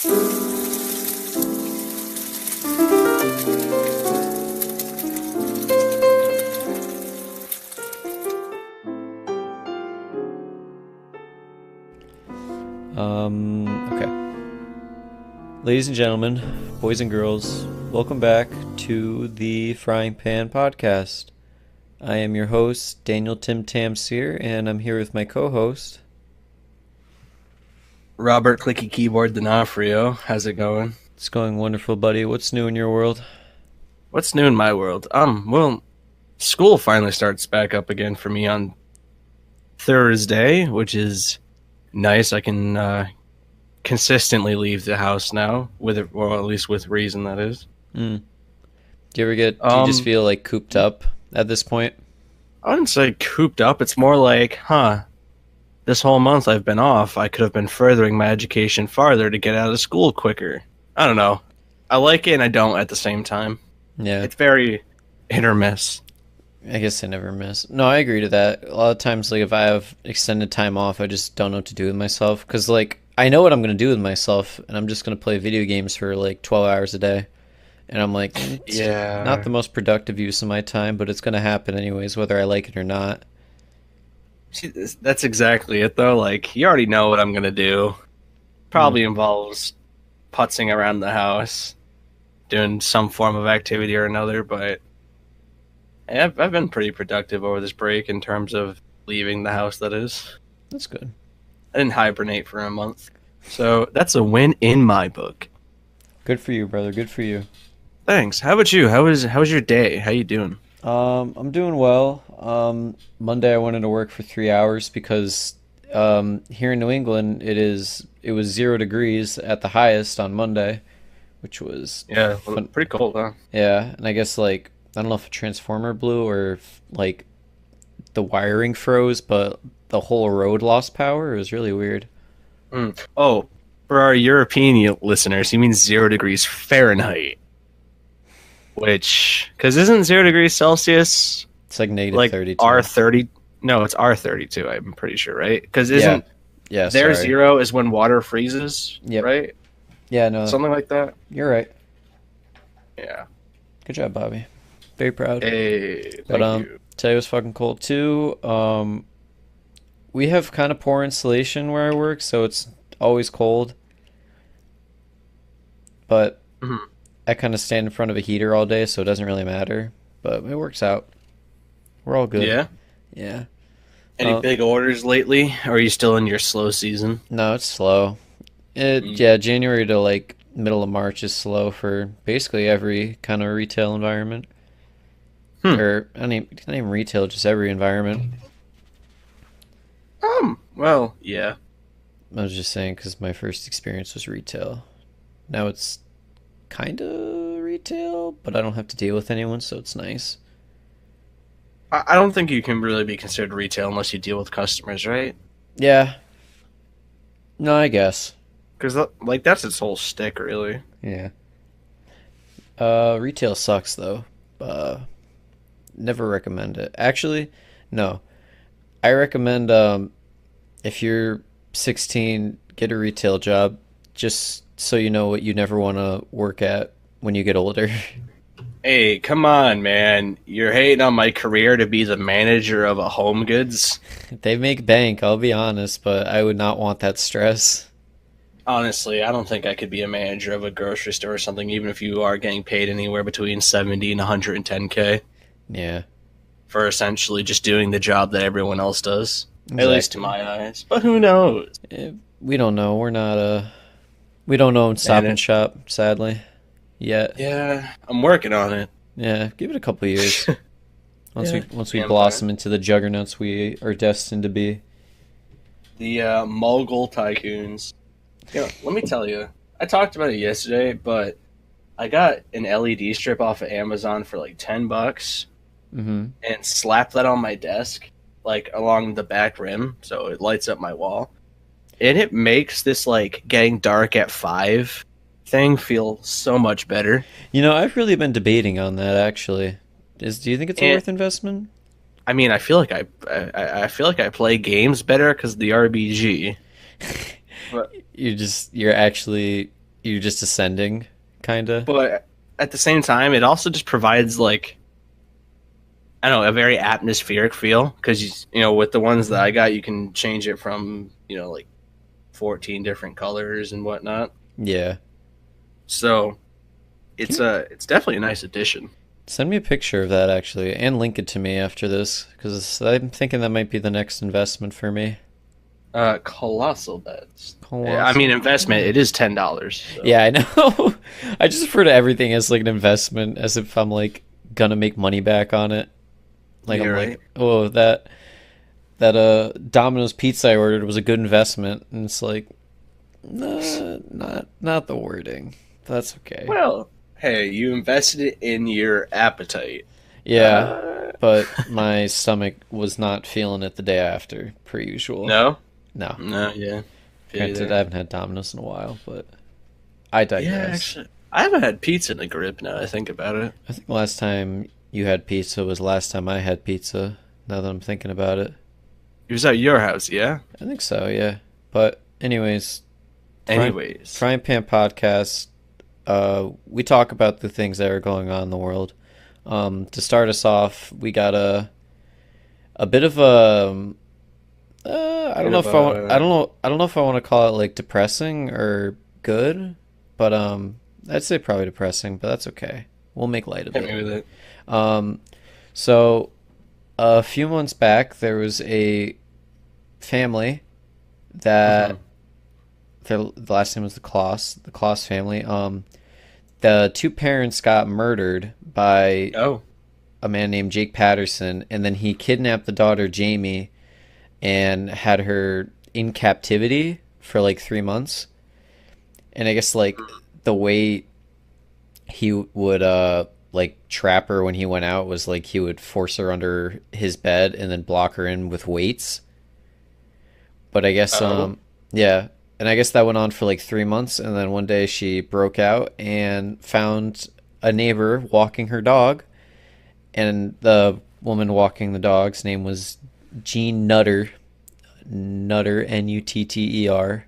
Okay. Ladies and gentlemen, boys and girls, welcome back to the Frying Pan Podcast. I am your host, Daniel Tim Tam Sear, and I'm here with my co-host, Robert Clicky Keyboard D'Onofrio. How's it going? It's going wonderful, buddy. What's new in your world? What's new in my world? Well, school finally starts back up again for me on Thursday, which is nice. I can consistently leave the house now, well, at least with reason, that is. Do you ever do you just feel like cooped up at this point? I wouldn't say cooped up. It's more like, this whole month I've been off. I could have been furthering my education farther to get out of school quicker. I don't know. I like it and I don't at the same time. Yeah. It's very hit or miss. I guess I never miss. No, I agree to that. A lot of times, like, if I have extended time off, I just don't know what to do with myself. Because, like, I know what I'm going to do with myself, and I'm just going to play video games for, like, 12 hours a day. And I'm like, it's not the most productive use of my time, but it's going to happen anyways, whether I like it or not. See, that's exactly it, though. Like, you already know what I'm going to do. Probably involves putzing around the house, doing some form of activity or another, but I've been pretty productive over this break in terms of leaving the house, that is. That's good. I didn't hibernate for a month, so that's a win in my book. Good for you, brother. Good for you. Thanks. How about you? How was your day? How you doing? I'm doing well. Monday I went into work for 3 hours because here in New England it was 0 degrees at the highest on Monday, which was pretty cold, huh? Yeah, and I guess like I don't know if a transformer blew or if, like, the wiring froze, but the whole road lost power. It was really weird. Oh, for our European listeners, he means 0 degrees Fahrenheit. Which, because isn't 0 degrees Celsius It's like negative like 32. R30? No, it's R32, I'm pretty sure, right? Because isn't Yeah, their sorry. 0 is when water freezes, Yep. right? Yeah, no, Something like that? you're right. Yeah. Good job, Bobby. Very proud. Hey, But thank you. today was fucking cold too. We have kind of poor insulation where I work, so it's always cold. But Mhm. I kind of stand in front of a heater all day, so it doesn't really matter. But it works out. We're all good. Yeah? Yeah. Any big orders lately? Or are you still in your slow season? No, it's slow. Yeah, January to like middle of March is slow for basically every kind of retail environment. Or not even retail, just every environment. Well, yeah. I was just saying because my first experience was retail. Now it's kind of retail, but I don't have to deal with anyone, so it's nice. I don't think you can really be considered retail unless you deal with customers, right? Yeah. No, I guess. Because, like, that's its whole stick, really. Yeah. Retail sucks though. Never recommend it. Actually, no. I recommend if you're 16, get a retail job just so you know what you never want to work at when you get older. Hey, come on, man. You're hating on my career to be the manager of a Home Goods? They make bank, I'll be honest, but I would not want that stress. Honestly, I don't think I could be a manager of a grocery store or something, even if you are getting paid anywhere between 70 and 110K Yeah. for essentially just doing the job that everyone else does. Exactly. At least to my eyes. But who knows? We don't know. We're not we don't own Stop and Shop, sadly, yet. Yeah, I'm working on it. Yeah, give it a couple years. Once we Yeah, blossom into the juggernauts we are destined to be. The Mogul Tycoons. Let me tell you, I talked about it yesterday, but I got an LED strip off of Amazon for like $10 and slapped that on my desk, like along the back rim, so it lights up my wall. And it makes this like getting dark at 5 thing feel so much better. You know, I've really been debating on that actually. Do you think it's a worth investment? I mean, I feel like I feel like I play games better because of the RBG. But You're actually You're just ascending, kinda. but at the same time, it also just provides like I don't know, a very atmospheric feel because with the ones that I got, you can change it from like 14 different colors and whatnot. Yeah. So Can it's definitely a nice addition. Send me a picture of that actually, and link it to me after this, because I'm thinking that might be the next investment for me. Colossal bets. Yeah, I Colossal. mean, investment. It is $10. So. Yeah, I know. I just refer to everything as like an investment, as if I'm like gonna make money back on it. Like Yeah, I'm right. like, oh, that Domino's pizza I ordered was a good investment, and it's like, nah, not the wording. That's okay. Well, hey, you invested it in your appetite. Yeah, Uh, but my stomach was not feeling it the day after, per usual. no, No. no, yeah, feel you Granted, there. I haven't had Domino's in a while, but I Yeah, digress. actually, I haven't had pizza in a grip now. I think about it. I think last time you had pizza was last time I had pizza, now that I'm thinking about it. It was at your house, yeah. I think so, yeah. But anyways, Anyways, Frying Pan Podcast, we talk about the things that are going on in the world. To start us off, we got a bit of a I don't bit know of if I a don't know if I want to call it like depressing or good, but I'd say probably depressing, but that's okay. We'll make light of hit it. me with it. Um, so a few months back, there was a family Hmm. that the last name was the Kloss family. The two parents got murdered by Oh, a man named Jake Patterson, and then he kidnapped the daughter Jamie and had her in captivity for like 3 months. And I guess like the way he would like trap her when he went out was like he would force her under his bed and then block her in with weights. But I guess oh, yeah, and I guess that went on for like 3 months, and then one day she broke out and found a neighbor walking her dog, and the woman walking the dog's name was Jean Nutter. Nutter, Nutter.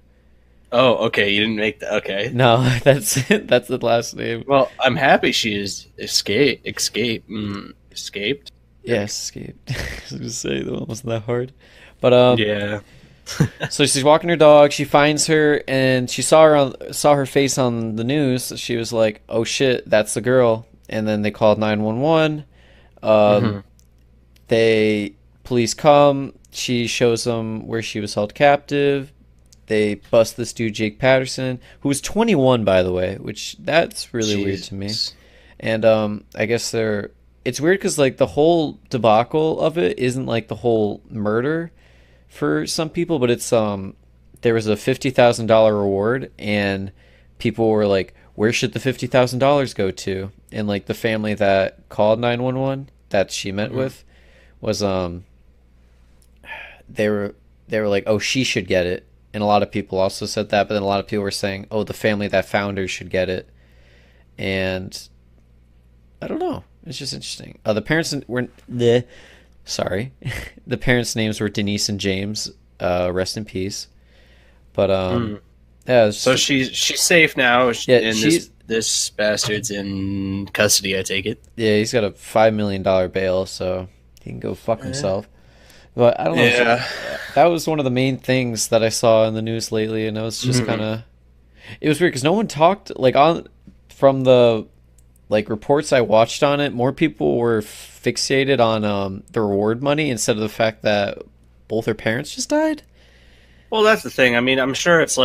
oh. Okay, you didn't make that. Okay. No, that's it. That's the last name. Well, I'm happy she is escaped. Yes, escaped. I was gonna say that one wasn't that hard, but Yeah. so she's walking her dog. She finds her, and she saw her face on the news. So she was like, "Oh shit, that's the girl." And then they called 911. Um, Hmm. they police come. She shows them where she was held captive. They bust this dude Jake Patterson, who was 21 by the way, which that's really weird to me. Jesus. And I guess they're it's weird because like the whole debacle of it isn't like the whole murder for some people, but it's there was a $50,000 reward, and people were like, where should the $50,000 go to? And like the family that called 911 that she met Hmm. with was they were they were like, oh, she should get it. And a lot of people also said that, but then a lot of people were saying, oh, the family that found her should get it. And I don't know. It's just interesting. The parents were the sorry, the parents' names were Denise and James. Rest in peace. But Mm. yeah, it's So just, she's safe now, yeah, and this she's this bastard's in custody. I take it. yeah, he's got a $5 million bail, so he can go fuck himself. But I don't know. Yeah. That was one of the main things that I saw in the news lately, and I was just kind Mhm. of it was weird because no one talked like on from the like reports I watched on it. More people were fixated on the reward money instead of the fact that both her parents just died. Well, that's the thing. I mean, I'm sure it's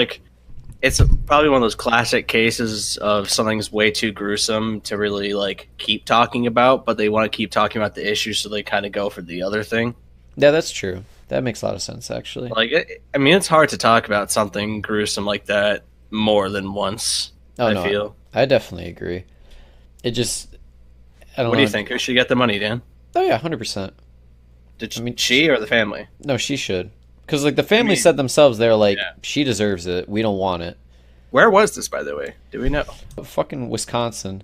probably one of those classic cases of something's way too gruesome to really like keep talking about, but they want to keep talking about the issue, so they kind of go for the other thing. Yeah, that's true. That makes a lot of sense, actually. I mean, it's hard to talk about something gruesome like that more than once. Oh I no, feel. I definitely agree. It just, I don't What do you know. think? Who should get the money, Dan? Oh yeah, 100%. Did I mean, she or the family? no, she should. Because like the I family mean, said themselves, they're like, yeah. she deserves it. We don't want it. Where was this, by the way? Do we know? Fucking Wisconsin.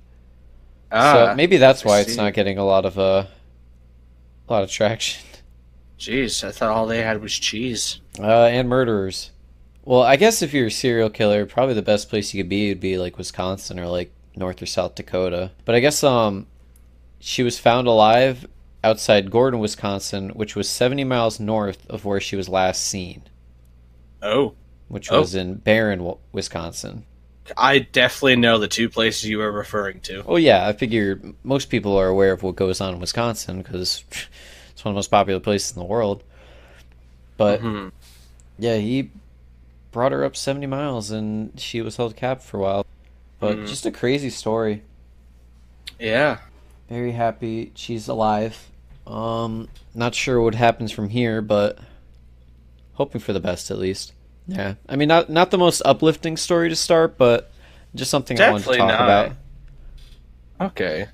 So Ah, maybe that's I why it's not see. getting a lot of traction. Jeez, I thought all they had was cheese. And murderers. Well, I guess if you're a serial killer, probably the best place you could be would be like Wisconsin or like North or South Dakota. But I guess she was found alive outside Gordon, Wisconsin, which was 70 miles north of where she was last seen, Oh, which oh, was in Barron, Wisconsin. I definitely know the two places you were referring to. Oh yeah, I figure most people are aware of what goes on in Wisconsin because it's one of the most popular places in the world. But Hmm. yeah, he brought her up 70 miles and she was held captive for a while. But Mm. just a crazy story. Yeah. Very happy she's alive. Not sure what happens from here, but hoping for the best at least. Yeah, I mean, not the most uplifting story to start, but just something I wanted to Definitely talk not. about. Okay.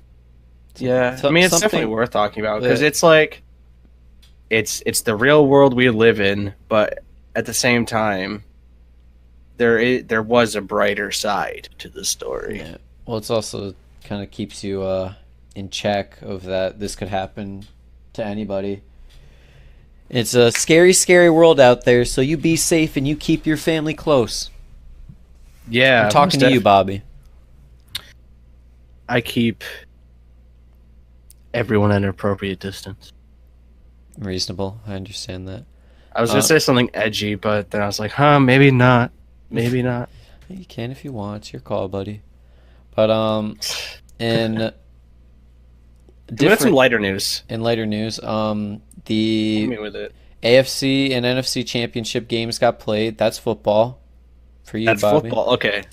Yeah. I So, mean, it's definitely something worth talking about because that, it's like it's the real world we live in, but at the same time, there was a brighter side to the story. yeah. Well, it's also kind of keeps you in check of that this could happen to anybody. It's a scary, scary world out there, so you be safe and you keep your family close. I'm Yeah, talking most to you, def- Bobby. I keep everyone at an appropriate distance. Reasonable. I understand that. I was gonna Uh, say something edgy, but then I was like, huh, maybe not. Maybe not. you can if you want. It's your call, buddy. But in We got some different lighter news. in later news, Hit the me with it. AFC and NFC championship games got played. That's football for you, That's Bobby. football. Okay.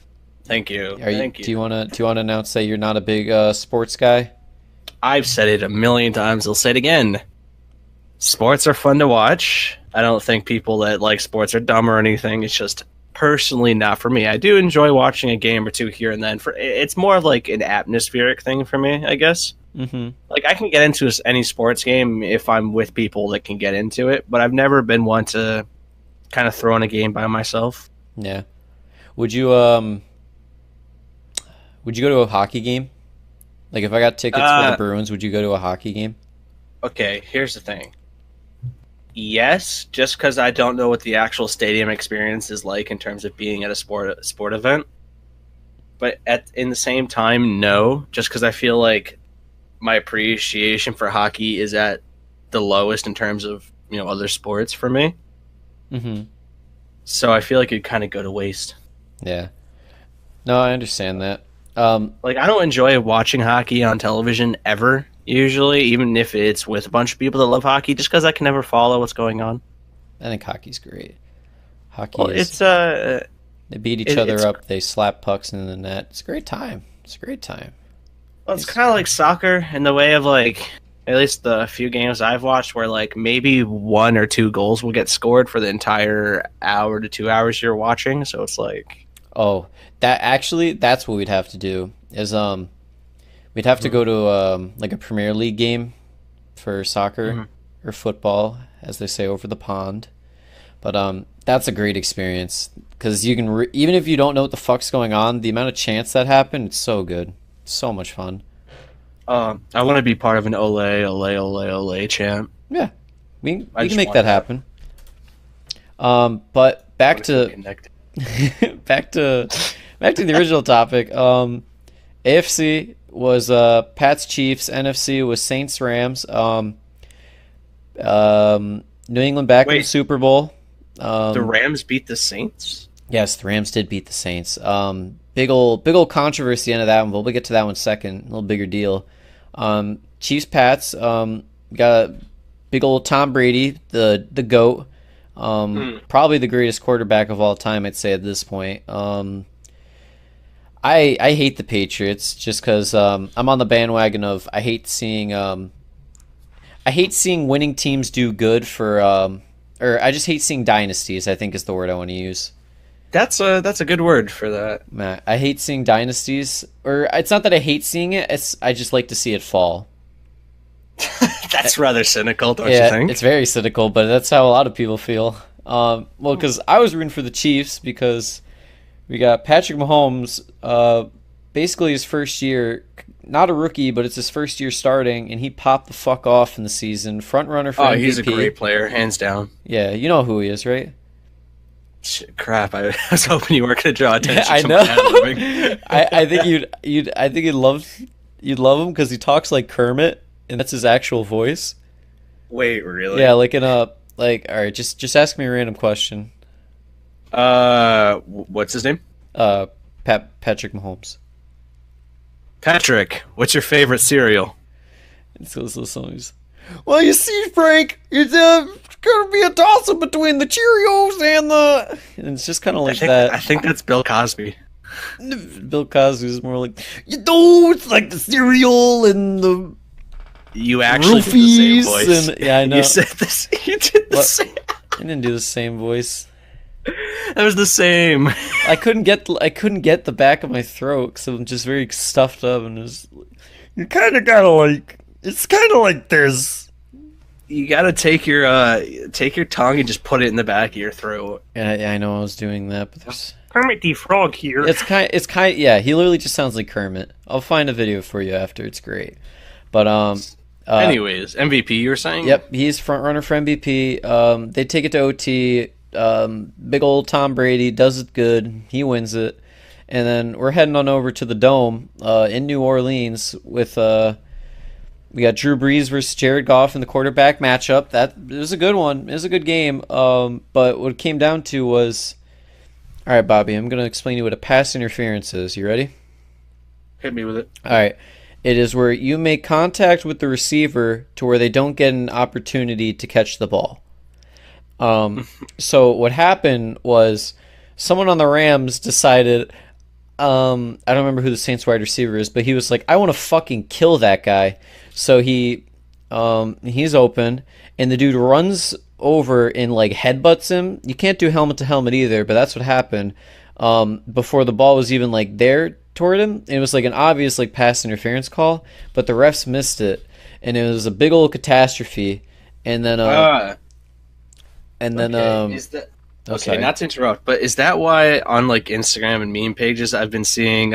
Thank you. Are you? Thank you. Do you wanna announce that you're not a big sports guy? I've said it a million times. I'll say it again. Sports are fun to watch. I don't think people that like sports are dumb or anything. It's just personally not for me. I do enjoy watching a game or two here and then. For it's more of like an atmospheric thing for me, I guess. Mm-hmm. Like I can get into any sports game if I'm with people that can get into it, but I've never been one to kind of throw in a game by myself. Yeah. Would you um would you go to a hockey game? Like if I got tickets for the Uh, Bruins, would you go to a hockey game? okay, here's the thing. Yes, just because I don't know what the actual stadium experience is like in terms of being at a sport event. But at in the same time, no, just because I feel like my appreciation for hockey is at the lowest in terms of other sports for me. Mm-hmm. So I feel like it'd kind of go to waste. Yeah. No, I understand that. Um, Like I don't enjoy watching hockey on television ever. Usually, even if it's with a bunch of people that love hockey, just because I can never follow what's going on. I think hockey's great. Hockey Well, is it's they beat each it, other it's up, they slap pucks in the net. It's a great time. It's a great time. well, it's It's, kind of like soccer in the way of like at least the few games I've watched where like maybe one or two goals will get scored for the entire hour to 2 hours you're watching. So it's like, oh, that's what we'd have to do. Is we'd have to go to like a Premier League game for soccer Mhm. or football, as they say over the pond. But that's a great experience because you can even if you don't know what the fuck's going on, the amount of chance that happened, it's so good, so much fun. I want to be part of an ole ole ole ole chant. Yeah, I we can just make want that that. happen. But I back want to feel to connected. back to back to the original topic. AFC was Pats Chiefs. NFC was Saints Rams. New England back in the Wait, Super Bowl. the Rams beat the Saints? Yes, the Rams did beat the Saints. Big old controversy end of that one, but we'll get to that one second. A little bigger deal. Chiefs Pats. Got big old Tom Brady, the goat. Probably the greatest quarterback of all time, I'd say at this point. I hate the Patriots just because I'm on the bandwagon of I hate seeing winning teams do good for or I just hate seeing dynasties. I think is the word I want to use. That's a good word for that. Matt, I hate seeing dynasties, or it's not that I hate seeing it. It's I just like to see it fall. That's rather cynical, don't you Yeah, think? it's very cynical, but that's how a lot of people feel. Well, because I was rooting for the Chiefs because we got Patrick Mahomes, basically his first year, not a rookie, but it's his first year starting, and he popped the fuck off in the season. Front runner for Oh, MVP. he's a great player, hands down. Yeah, you know who he is, right? Crap! I was hoping you weren't going to draw attention I to know. my ad-libbing. I think I think you'd love him because he talks like Kermit, and that's his actual voice. Wait, really? Yeah, like in a like. All right, just ask me a random question. What's his name? Uh, Patrick Mahomes. Patrick. What's your favorite cereal? It's those little songs. Well, you see, Frank, it's gonna be a toss-up between the Cheerios and the. And it's just kind of like I that. think that's Bill Cosby. Bill Cosby's more like, you know, it's like the cereal and the You actually did the same roofies voice. and yeah, I know. You said this. You did the What? same. I didn't do the same voice. That was the same. I couldn't get the back of my throat because I'm just very stuffed up and just. You kind of gotta like. It's kind of like this. You gotta take your tongue and just put it in the back of your throat. Yeah, I know I was doing that, but there's. Kermit the Frog here. It's kind. Yeah, he literally just sounds like Kermit. I'll find a video for you after. It's great. But Anyways, MVP. You were saying? Yep, he's front runner for MVP. They take it to OT. Big old Tom Brady does it good. He wins it, and then we're heading on over to the Dome in New Orleans with we got Drew Brees versus Jared Goff in the quarterback matchup. That it was a good one. It was a good game. But what it came down to was, all right, Bobby, I'm gonna explain to you what a pass interference is. You ready? Hit me with it. All right. It is where you make contact with the receiver to where they don't get an opportunity to catch the ball. So what happened was someone on the Rams decided, I don't remember who the Saints wide receiver is, but he was like, I want to fucking kill that guy. So he's open, and the dude runs over and like headbutts him. You can't do helmet to helmet either, but that's what happened. Before the ball was even like there toward him, it was like an obvious like pass interference call, but the refs missed it, and it was a big old catastrophe. And then Is that oh, okay? sorry. Not to interrupt, but is that why on like Instagram and meme pages I've been seeing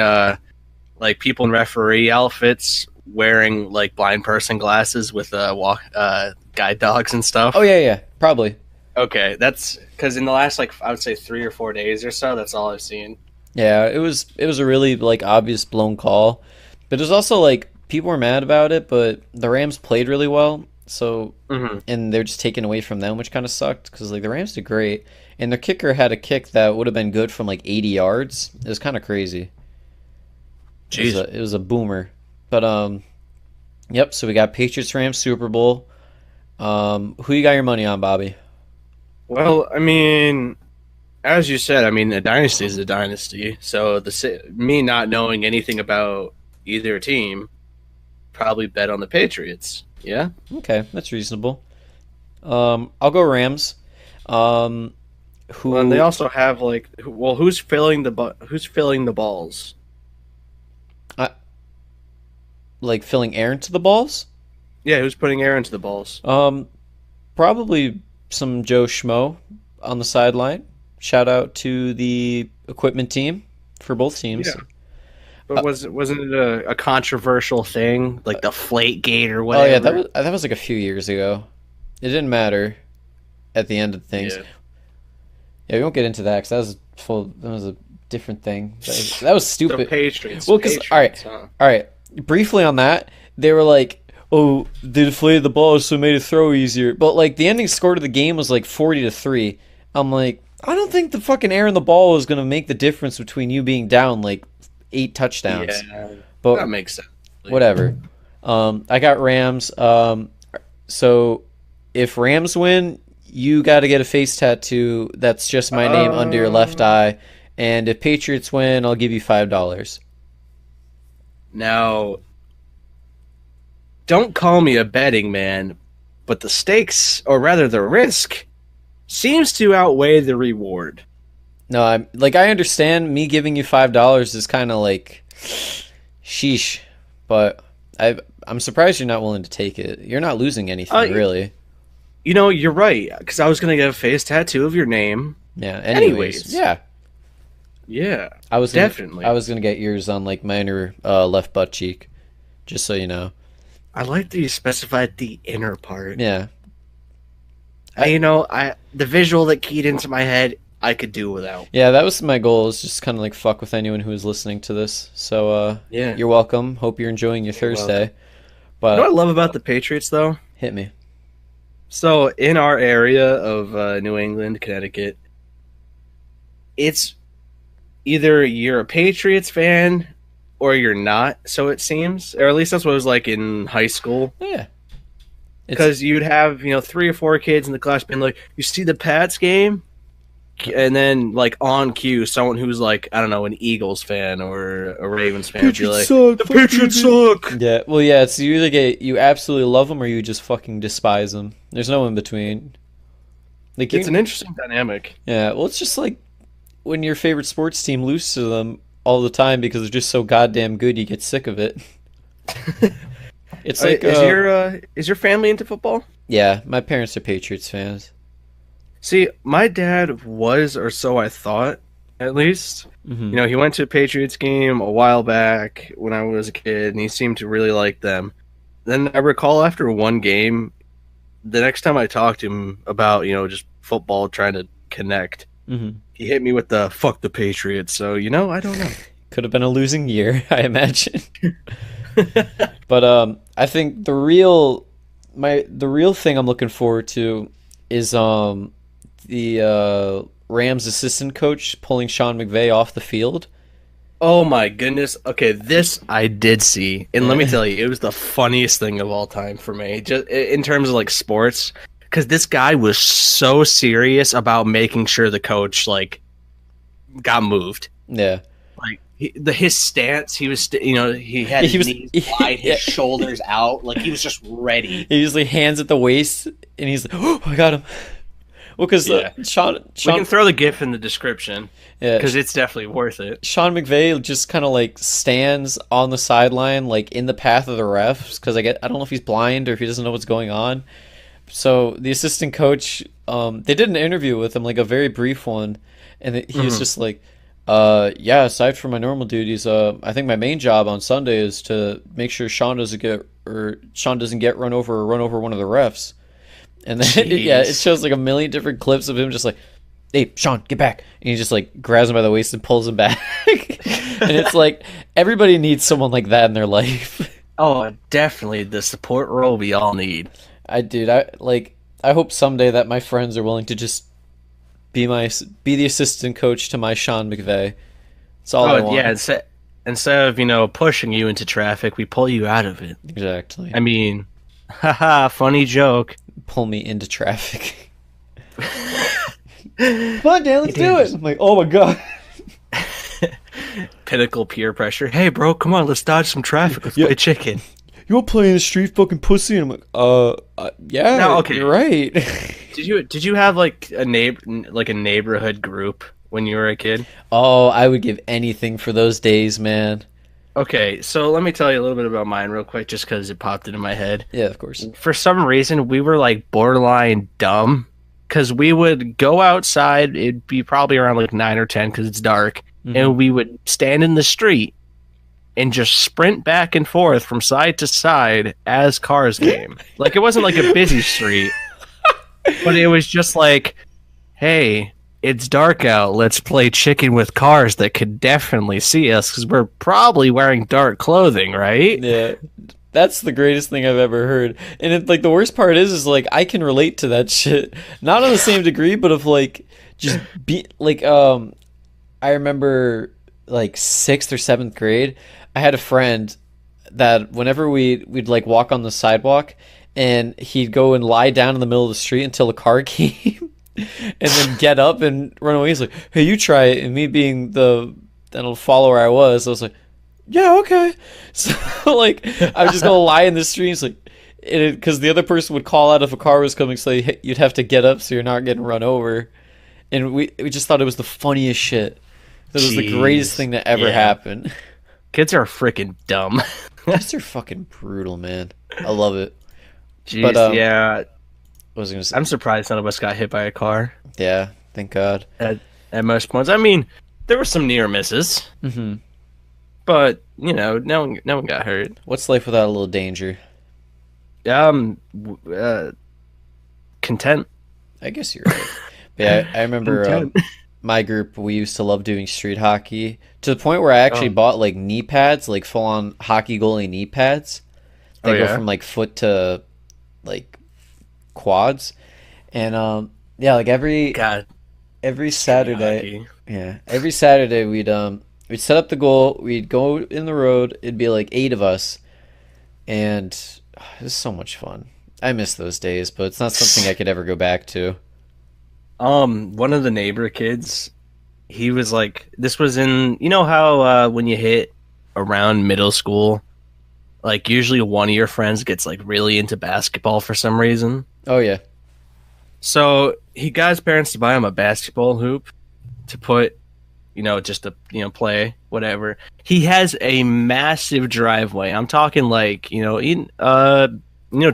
like people in referee outfits wearing like blind person glasses with guide dogs and stuff? Oh yeah, probably. Okay, that's because in the last like I would say 3 or 4 days or so, that's all I've seen. Yeah, it was a really like obvious blown call, but it was also like people were mad about it, but the Rams played really well, so and they're just taken away from them, which kind of sucked because like the Rams did great, and their kicker had a kick that would have been good from like 80 yards. It was kind of crazy. Jeez. It was a boomer, but yep. So we got Patriots Rams Super Bowl. Who you got your money on, Bobby? Well, I mean, as you said, I mean, a dynasty is a dynasty. So me not knowing anything about either team, probably bet on the Patriots. Yeah. Okay, that's reasonable. I'll go Rams. Who? Well, and they also have like, well, who's filling the balls? Like filling air into the balls? Yeah, who's putting air into the balls? Probably some Joe Schmo on the sideline. Shout out to the equipment team for both teams. Yeah. But wasn't it a controversial thing, like the Flate-gate or Oh whatever? yeah, that was like a few years ago. It didn't matter at the end of things. Yeah, we won't get into that because that was a different thing. That was stupid. The Patriots. Well, because all right. Briefly on that, they were like, "Oh, they deflated the ball, so it made it throw easier." But like the ending score to the game was like 40-3. I'm like, I don't think the fucking air in the ball is gonna make the difference between you being down like 8 touchdowns. Yeah, but that makes sense. Whatever. I got Rams. So if Rams win, you got to get a face tattoo that's just my name under your left eye. And if Patriots win, I'll give you $5. Now, don't call me a betting man, but the stakes, or rather the risk, seems to outweigh the reward. No, I understand me giving you $5 is kind of like sheesh, but I'm surprised you're not willing to take it. You're not losing anything, really. You know, you're right, because I was going to get a face tattoo of your name. Yeah, anyways. Yeah. Yeah, I was definitely. I was going to get yours on like my inner left butt cheek, just so you know. I like that you specified the inner part. Yeah. The visual that keyed into my head, I could do without. Yeah, that was my goal, is just kind of like fuck with anyone who is listening to this. So Yeah, you're welcome. Hope you're enjoying your you're welcome. Thursday. You know what But I love about the Patriots, though? hit me. So in our area of New England, Connecticut, it's either you're a Patriots fan or you're not. So it seems, or at least that's what it was like in high school. Yeah. It's Because you'd have 3 or 4 kids in the class being like, "You see the Pats game?" And then like on cue, someone who's like, I don't know, an Eagles fan or a Ravens fan would be like, suck. "The Patriots suck." Yeah, well, yeah, it's you either you absolutely love them or you just fucking despise them. There's no in between. Like It's an interesting dynamic. yeah, well, it's just like when your favorite sports team loses to them all the time because they're just so goddamn good, you get sick of it. It's like Is your family into football? yeah, my parents are Patriots fans. See, my dad was, or so I thought, at least. Hmm. He went to a Patriots game a while back when I was a kid, and he seemed to really like them. Then I recall after one game, the next time I talked to him about, just football, trying to connect, Hmm. he hit me with the "fuck the Patriots." So, I don't know. Could have been a losing year, I imagine. But I think the real thing I'm looking forward to is the Rams assistant coach pulling Sean McVay off the field. Oh my goodness. Okay, this I did see. And let me tell you, it was the funniest thing of all time for me. Just in terms of like sports, cuz this guy was so serious about making sure the coach like got moved. Yeah. Like his stance, he was he had He his was- knees wide, his shoulders out, like he was just ready. He usually hands at the waist and he's like, "Oh, I got him." Well, because Yeah. Sean We can throw the gif in the description yeah, cuz it's definitely worth it. Sean McVay just kind of like stands on the sideline, like in the path of the refs, because I don't know if he's blind or if he doesn't know what's going on. So the assistant coach, they did an interview with him, like a very brief one, and he was just like, yeah, aside from my normal duties, I think my main job on Sunday is to make sure Sean doesn't get run over or run over one of the refs." And then yeah, it Jeez. shows like a million different clips of him just like, "Hey, Sean, get back!" And he just like grabs him by the waist and pulls him back. And it's like everybody needs someone like that in their life. Oh, definitely the support role we all need. I hope someday that my friends are willing to just be the assistant coach to my Sean McVay. That's all I Oh want. yeah, instead of pushing you into traffic, we pull you out of it. Exactly. I mean, haha, funny joke. Pull me into traffic. Come on, Dan, let's do it. I'm like, oh my god. Pinnacle peer pressure. Hey, bro, come on, let's dodge some traffic. Let's Yeah. play chicken. You want to play in the street, fucking pussy? And I'm like, yeah, No, okay. you're right. Did you have like a neighborhood group when you were a kid? Oh, I would give anything for those days, man. Okay, so let me tell you a little bit about mine real quick, just because it popped into my head. Yeah, of course. For some reason, we were like borderline dumb, because we would go outside. It'd be probably around like 9 or 10 because it's dark, and we would stand in the street and just sprint back and forth from side to side as cars came. Like it wasn't like a busy street, but it was just like, hey, it's dark out. Let's play chicken with cars that could definitely see us because we're probably wearing dark clothing, right? Yeah, that's the greatest thing I've ever heard. And like the worst part is like I can relate to that shit, not on the same degree, but of like just be like I remember like 6th or 7th grade, I had a friend that whenever we'd like walk on the sidewalk, and he'd go and lie down in the middle of the street until a car came. And then get up and run away. He's like, "Hey, you try it." And me being the follower I was like, "Yeah, okay." So like, I was just gonna lie in the street. It's like, because the other person would call out if a car was coming, so you'd have to get up so you're not getting run over. And we just thought it was the funniest shit. That was the greatest Jeez. thing that ever Yeah. happened. Kids are freaking dumb. Kids are fucking brutal, man. I love it. Jeez, But, yeah. What was I gonna say? I'm surprised none of us got hit by a car Yeah, thank God. at most points. I mean, there were some near misses, Hmm. but no one got hurt. What's life without a little danger? Content. I guess you're right. But yeah, I remember Content. my group, we used to love doing street hockey to the point where I actually Oh, bought like knee pads, like full on hockey goalie knee pads oh that go yeah. from like foot to like quads. And yeah, like God, every street Saturday, hockey. yeah, every Saturday we'd set up the goal, we'd go in the road, it'd be like 8 of us, and it was so much fun. I miss those days, but it's not something I could ever go back to. One of the neighbor kids, he was like, this was in, you know how when you hit around middle school, like usually one of your friends gets like really into basketball for some reason. Oh yeah. So he got his parents to buy him a basketball hoop to put, just to, play whatever. He has a massive driveway. I'm talking like,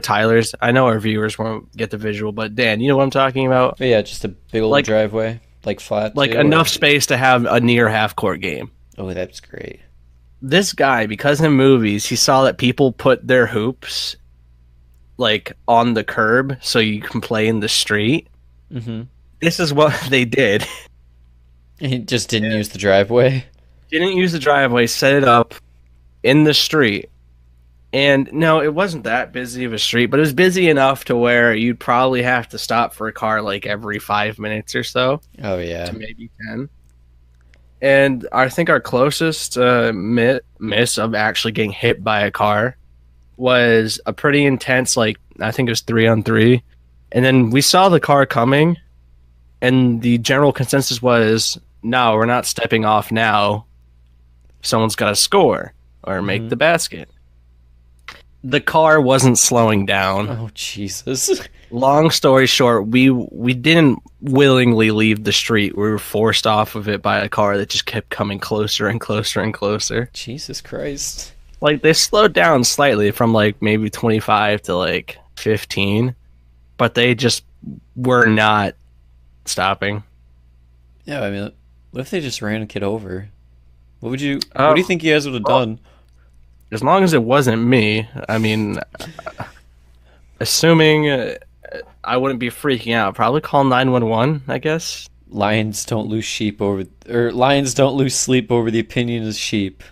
Tyler's. I know our viewers won't get the visual, but Dan, you know what I'm talking about? But yeah, just a big old Like, driveway, like flat like too. enough space to have a near half court game. Oh, that's great. This guy, because in movies, he saw that people put their hoops like on the curb so you can play in the street. Mm-hmm. This is what they did. He just didn't use the driveway. Didn't use the driveway, set it up in the street. And no, it wasn't that busy of a street, but it was busy enough to where you'd probably have to stop for a car like every 5 minutes or so Oh yeah. to maybe 10. And I think our closest miss of actually getting hit by a car was a pretty intense, like, I think it was 3-on-3. And then we saw the car coming, and the general consensus was, no, we're not stepping off now. Someone's got to score or make Mhm. the basket. The car wasn't slowing down. Oh Jesus. Long story short, we didn't willingly leave the street. We were forced off of it by a car that just kept coming closer and closer and closer. Jesus Christ. Like, they slowed down slightly from like maybe 25 to like 15, but they just were not stopping. Yeah, I mean, what if they just ran a kid over? What do Um, you think you guys would have well, done? As long as it wasn't me, I mean, assuming I wouldn't be freaking out, probably call 911, I guess. Lions don't lose lions don't lose sleep over the opinion of sheep.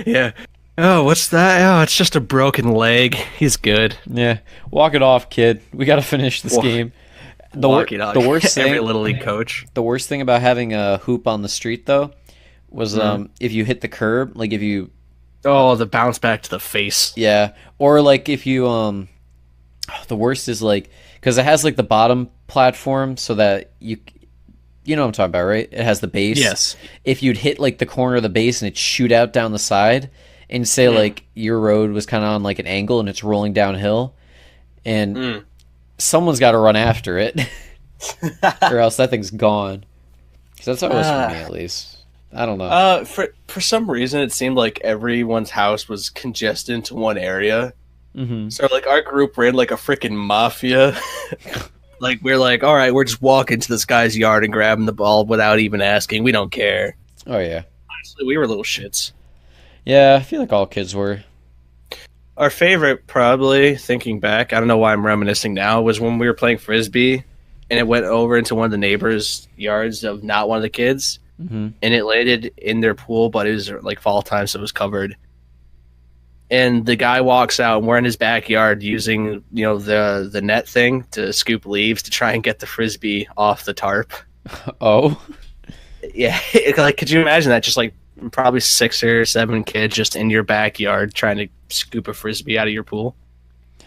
Yeah. Oh, what's that? Oh, it's just a broken leg. He's good. Yeah, walk it off, kid. We got to finish this Walk- game. Walk it out. The worst Every thing, little league coach. the worst thing about having a hoop on the street though, was if you hit the curb, like if you Oh, the bounce back to the face. yeah, or like if you the worst is like because it has like the bottom platform so that you know what I'm talking about, right? It has the base. Yes. If you'd hit like the corner of the base and it shoot out down the side, and say like your road was kind of on like an angle and it's rolling downhill, and someone's got to run after it, or else that thing's gone. 'Cause that's how it was for me, at least. I don't know. For some reason, it seemed like everyone's house was congested into one area. Mm-hmm. So like our group ran like a freaking mafia. Like we're like, all right, we're just walking to this guy's yard and grabbing the ball without even asking. We don't care. Oh yeah, Honestly, we were little shits. yeah. I feel like all kids were. Our favorite, probably thinking back, I don't know why I'm reminiscing now, was when we were playing frisbee, and it went over into one of the neighbors' yards of not one of the kids, Mm-hmm. and it landed in their pool, but it was like fall time, so it was covered. And the guy walks out, and we're in his backyard using, the net thing to scoop leaves to try and get the frisbee off the tarp. Oh, Yeah, like, could you imagine that? Just like probably 6 or 7 kids just in your backyard trying to scoop a frisbee out of your pool.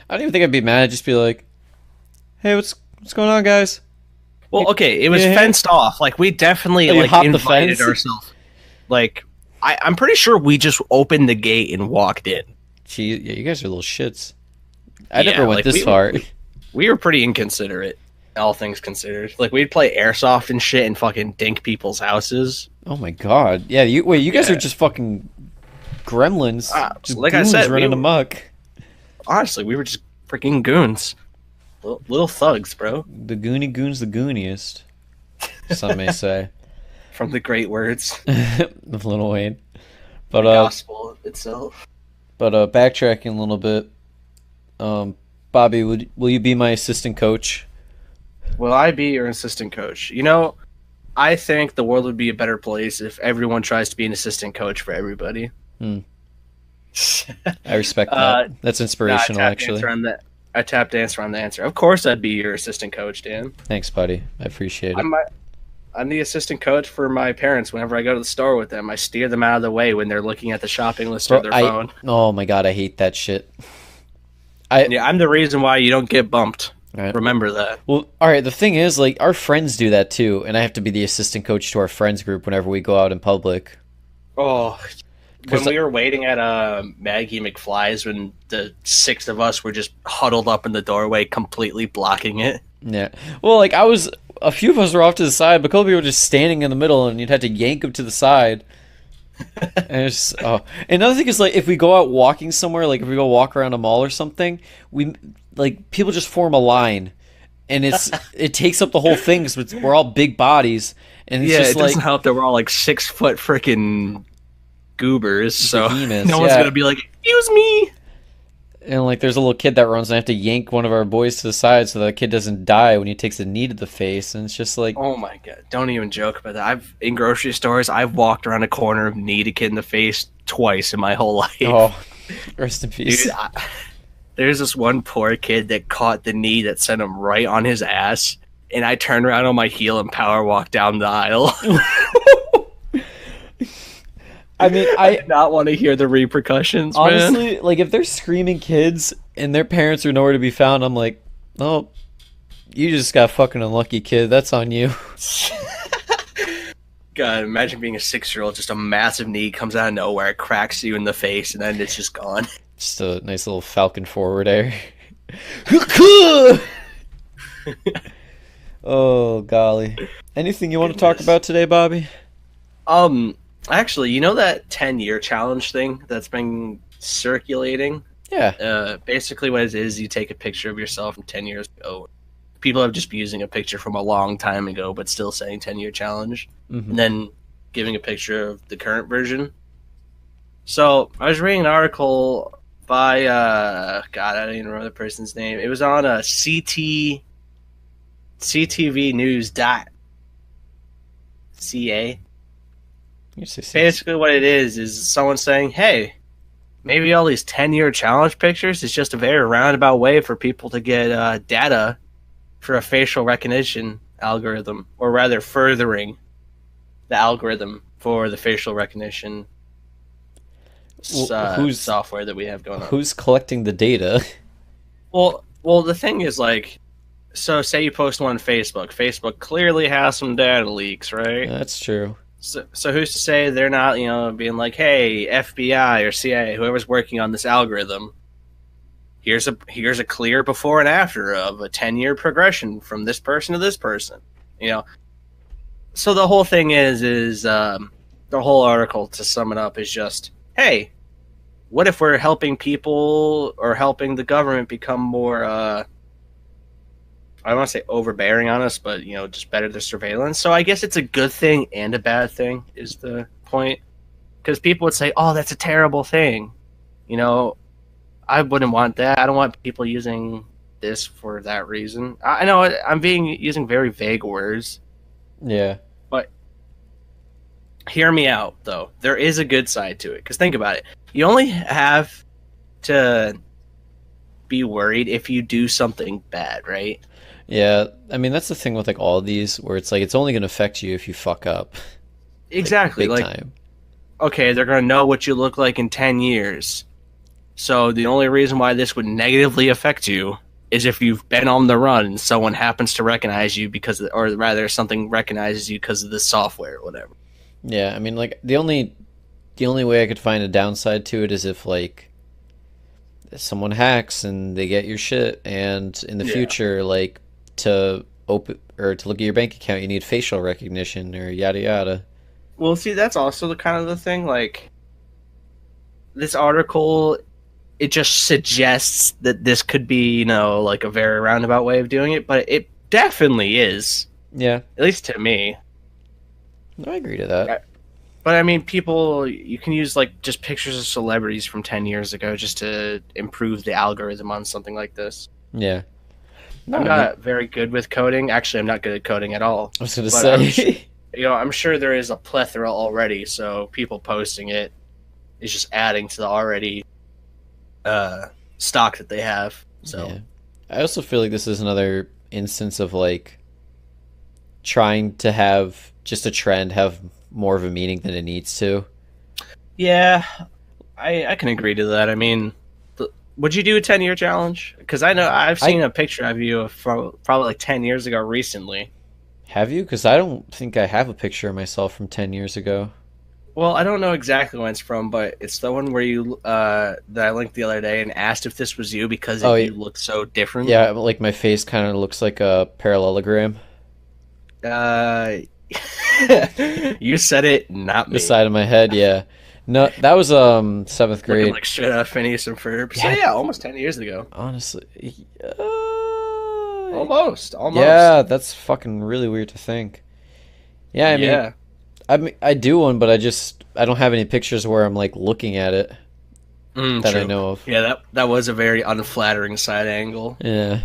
I don't even think I'd be mad. I'd just be like, "Hey, what's going on, guys?" Well, okay, it was Yeah. fenced off. Like, we definitely Oh, you like hopped the invited fence? ourselves. Like, I'm pretty sure we just opened the gate and walked in. Gee, yeah, you guys are little shits. I Yeah, never went like, this we- far. We were pretty inconsiderate, all things considered. Like, we'd play airsoft and shit and fucking dink people's houses. Oh my god. Yeah, you guys Yeah. are just fucking gremlins. Just like I goons said, running we- amok. Honestly, we were just freaking goons. Little thugs, bro. The Goonie Goon's the gooniest. Some may say. From the great words. Of Lil Wayne. But The gospel itself. backtracking a little bit. Bobby, will you be my assistant coach Will I be your assistant coach? I think the world would be a better place if everyone tries to be an assistant coach for everybody. Hmm. I respect that. uh, That's no, inspirational, actually. I tap dance around the answer. Of course, I'd be your assistant coach, Dan. Thanks, buddy. I appreciate it. I'm my, I'm the assistant coach for my parents. Whenever I go to the store with them, I steer them out of the way when they're looking at the shopping list or Bro, their phone. oh my god, I hate that shit. I Yeah, I'm the reason why you don't get bumped. Alright. Remember that. Well, all right. The thing is, like, our friends do that too, and I have to be the assistant coach to our friends group whenever we go out in public. Oh, 'Cause, when we were waiting at Maggie McFly's, when the six of us were just huddled up in the doorway, completely blocking it. yeah. Well, like, a few of us were off to the side, but a couple people were just standing in the middle, and you'd have to yank them to the side. And it's just, oh. Another thing is, like, if we go out walking somewhere, like if we go walk around a mall or something, we like people just form a line, and it takes up the whole thing because we're all big bodies, and it's Yeah, just it like doesn't help that we're all like 6 foot freaking goobers, so behemoths, no one's yeah. gonna be like, "Excuse me." And like there's a little kid that runs, and I have to yank one of our boys to the side so that kid doesn't die when he takes a knee to the face, and it's just like, Oh my god! Don't even joke about that. In grocery stores, I've walked around a corner and kneed a kid in the face twice in my whole life. oh, rest in peace. Dude, there's this one poor kid that caught the knee that sent him right on his ass, and I turned around on my heel and power walked down the aisle. I mean, I did not want to hear the repercussions, man. honestly, like if they're screaming kids and their parents are nowhere to be found, I'm like, oh, you just got fucking unlucky, kid. That's on you. God, imagine being a 6-year-old, just a massive knee comes out of nowhere, cracks you in the face, and then it's just gone. Just a nice little falcon forward air. Oh golly. Anything you want to talk Goodness. about today, Bobby? Actually, you know that 10-year challenge thing that's been circulating? Yeah. Basically what it is, you take a picture of yourself from 10 years ago. People have just been using a picture from a long time ago, but still saying 10-year challenge. Mhm. And then giving a picture of the current version. So, I was reading an article by, God, I don't even remember the person's name. It was on a CTV News.ca. You say six. Basically what it is someone saying, hey, maybe all these 10-year challenge pictures is just a very roundabout way for people to get data for a facial recognition algorithm, or rather furthering the algorithm for the facial recognition Who's software that we have going on. who's collecting the data? Well, the thing is, like, so say you post one on Facebook. Facebook clearly has some data leaks, right? That's true. So who's to say they're not, being like, hey, FBI or CIA, whoever's working on this algorithm, here's a clear before and after of a 10-year progression from this person to this person. So the whole thing is the whole article, to sum it up, is just, hey, what if we're helping people or helping the government become more I don't want to say overbearing on us, but just better their surveillance. So I guess it's a good thing and a bad thing is the point, because people would say, "Oh, that's a terrible thing." I wouldn't want that. I don't want people using this for that reason. I know I'm using very vague words, Yeah. but hear me out though. There is a good side to it, because think about it. You only have to be worried if you do something bad, right? Yeah. I mean, that's the thing with like all of these, where it's like it's only going to affect you if you fuck up. Exactly. Big Like, time. okay, they're going to know what you look like in 10 years. So the only reason why this would negatively affect you is if you've been on the run and someone happens to recognize you or rather something recognizes you because of the software or whatever. Yeah. I mean, like the only way I could find a downside to it is if like someone hacks and they get your shit, and in the Yeah. future, like to open or to look at your bank account, you need facial recognition or yada yada. Well, see, that's also the thing. Like, this article, it just suggests that this could be, like a very roundabout way of doing it, but it definitely is, Yeah. at least to me. No, I agree to that. But I mean, you can use like just pictures of celebrities from 10 years ago just to improve the algorithm on something like this. Yeah. No, I'm I mean, not very good with coding. Actually, I'm not good at coding at all. I was gonna But say. I'm sure there is a plethora already. So people posting it is just adding to the already uh, stock that they have. So Yeah. I also feel like this is another instance of like trying to have just a trend have more of a meaning than it needs to. yeah, I can agree to that. I mean, would you do a 10-year challenge? Because I know I've I seen a picture of you from probably like 10 years ago recently. have you? Because I don't think I have a picture of myself from 10 years ago. Well, I don't know exactly when it's from, but it's the one where you that I linked the other day and asked if this was you because Oh, you look so different. yeah, like my face kind of looks like a parallelogram. Uh, you said it, not The me. side of my head, yeah. No, that was seventh Looking grade. like straight out of Phineas and Ferb. So Yeah, yeah, almost 10 years ago. honestly. Almost. Yeah, that's fucking really weird to think. Yeah, Yeah. I mean, I do one, but I don't have any pictures where I'm like looking at it that I True. know of. Yeah, that was a very unflattering side angle. Yeah,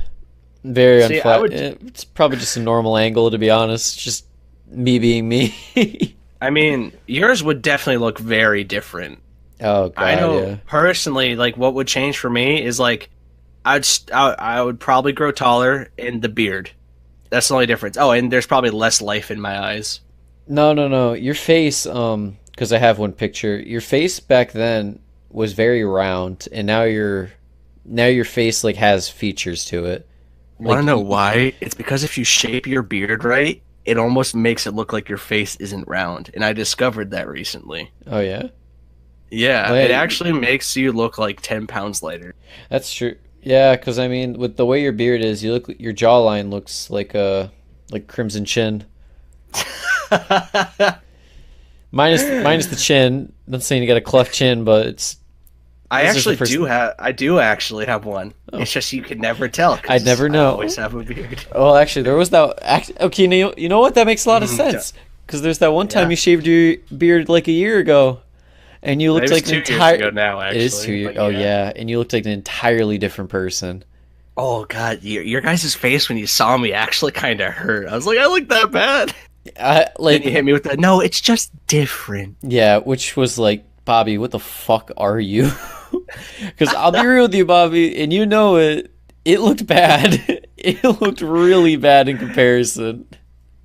very See, I unflat. would. It's probably just a normal angle, to be honest. Just me being me. I mean, yours would definitely look very different. Oh I God, know yeah. personally, like what would change for me is like I would probably grow taller and the beard. That's the only difference. Oh, and there's probably less life in my eyes. No, no, no. Your face, because I have one picture. Your face back then was very round, and now your face like has features to it. Want to Like, know why? It's because if you shape your beard right, it almost makes it look like your face isn't round. And I discovered that recently. oh yeah, Yeah, oh it yeah, actually makes you look like 10 pounds lighter. that's true. Yeah, because I mean, with the way your beard is, your jawline looks like Crimson Chin. Minus the chin. Not saying you got a cleft chin, but this is the first. I do actually have one. Oh, It's just you could never tell I'd because never I know. always have a beard. Well, actually, there was that. Okay, you know what? That makes a lot of Mm, sense. Because there's that one time yeah, you shaved your beard like a year ago, and you looked it was like an 2 years entire. ago now, It is actually. 2 years. But Oh yeah. yeah, and you looked like an entirely different person. Oh god, your guys' face when you saw me actually kind of hurt. I was like, I look that bad. I Then you like hit me with that. No, it's just different. yeah, which was like, Bobby, what the fuck are you? Because I'll be real with you, Bobby, and you know it. It looked bad. It looked really bad in comparison.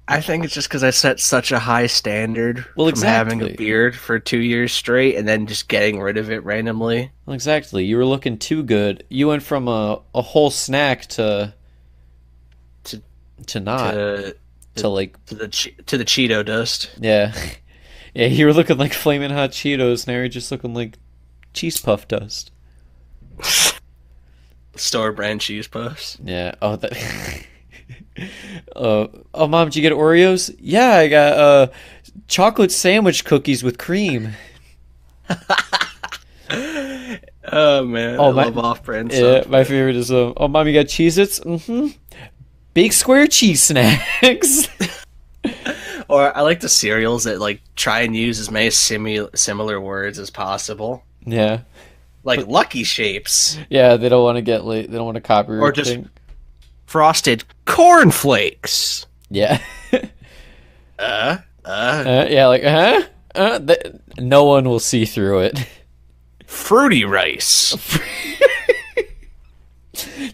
I think it's just because I set such a high standard Well, from having a exactly. beard for 2 years straight and then just getting rid of it randomly Well, exactly. You were looking too good. You went from a whole snack to to not to to like to the Cheeto dust. yeah. Yeah, you were looking like flaming hot Cheetos. Now you're just looking like cheese puff dust. Store brand cheese puffs. Yeah. Oh, that. Oh, mom, did you get Oreos? Yeah, I got chocolate sandwich cookies with cream. Oh man, I Oh love my, off-brand yeah, stuff. my favorite is oh, mom, you got Cheez-Its? Mm-hmm. Big square cheese snacks. Or I like the cereals that like try and use as many similar words as possible, Yeah, like Lucky Shapes yeah. They don't want to get late. They don't want to or copyright just thing. Frosted Cornflakes. Yeah. Uh, uh, Yeah, like no one will see through it. Fruity Rice.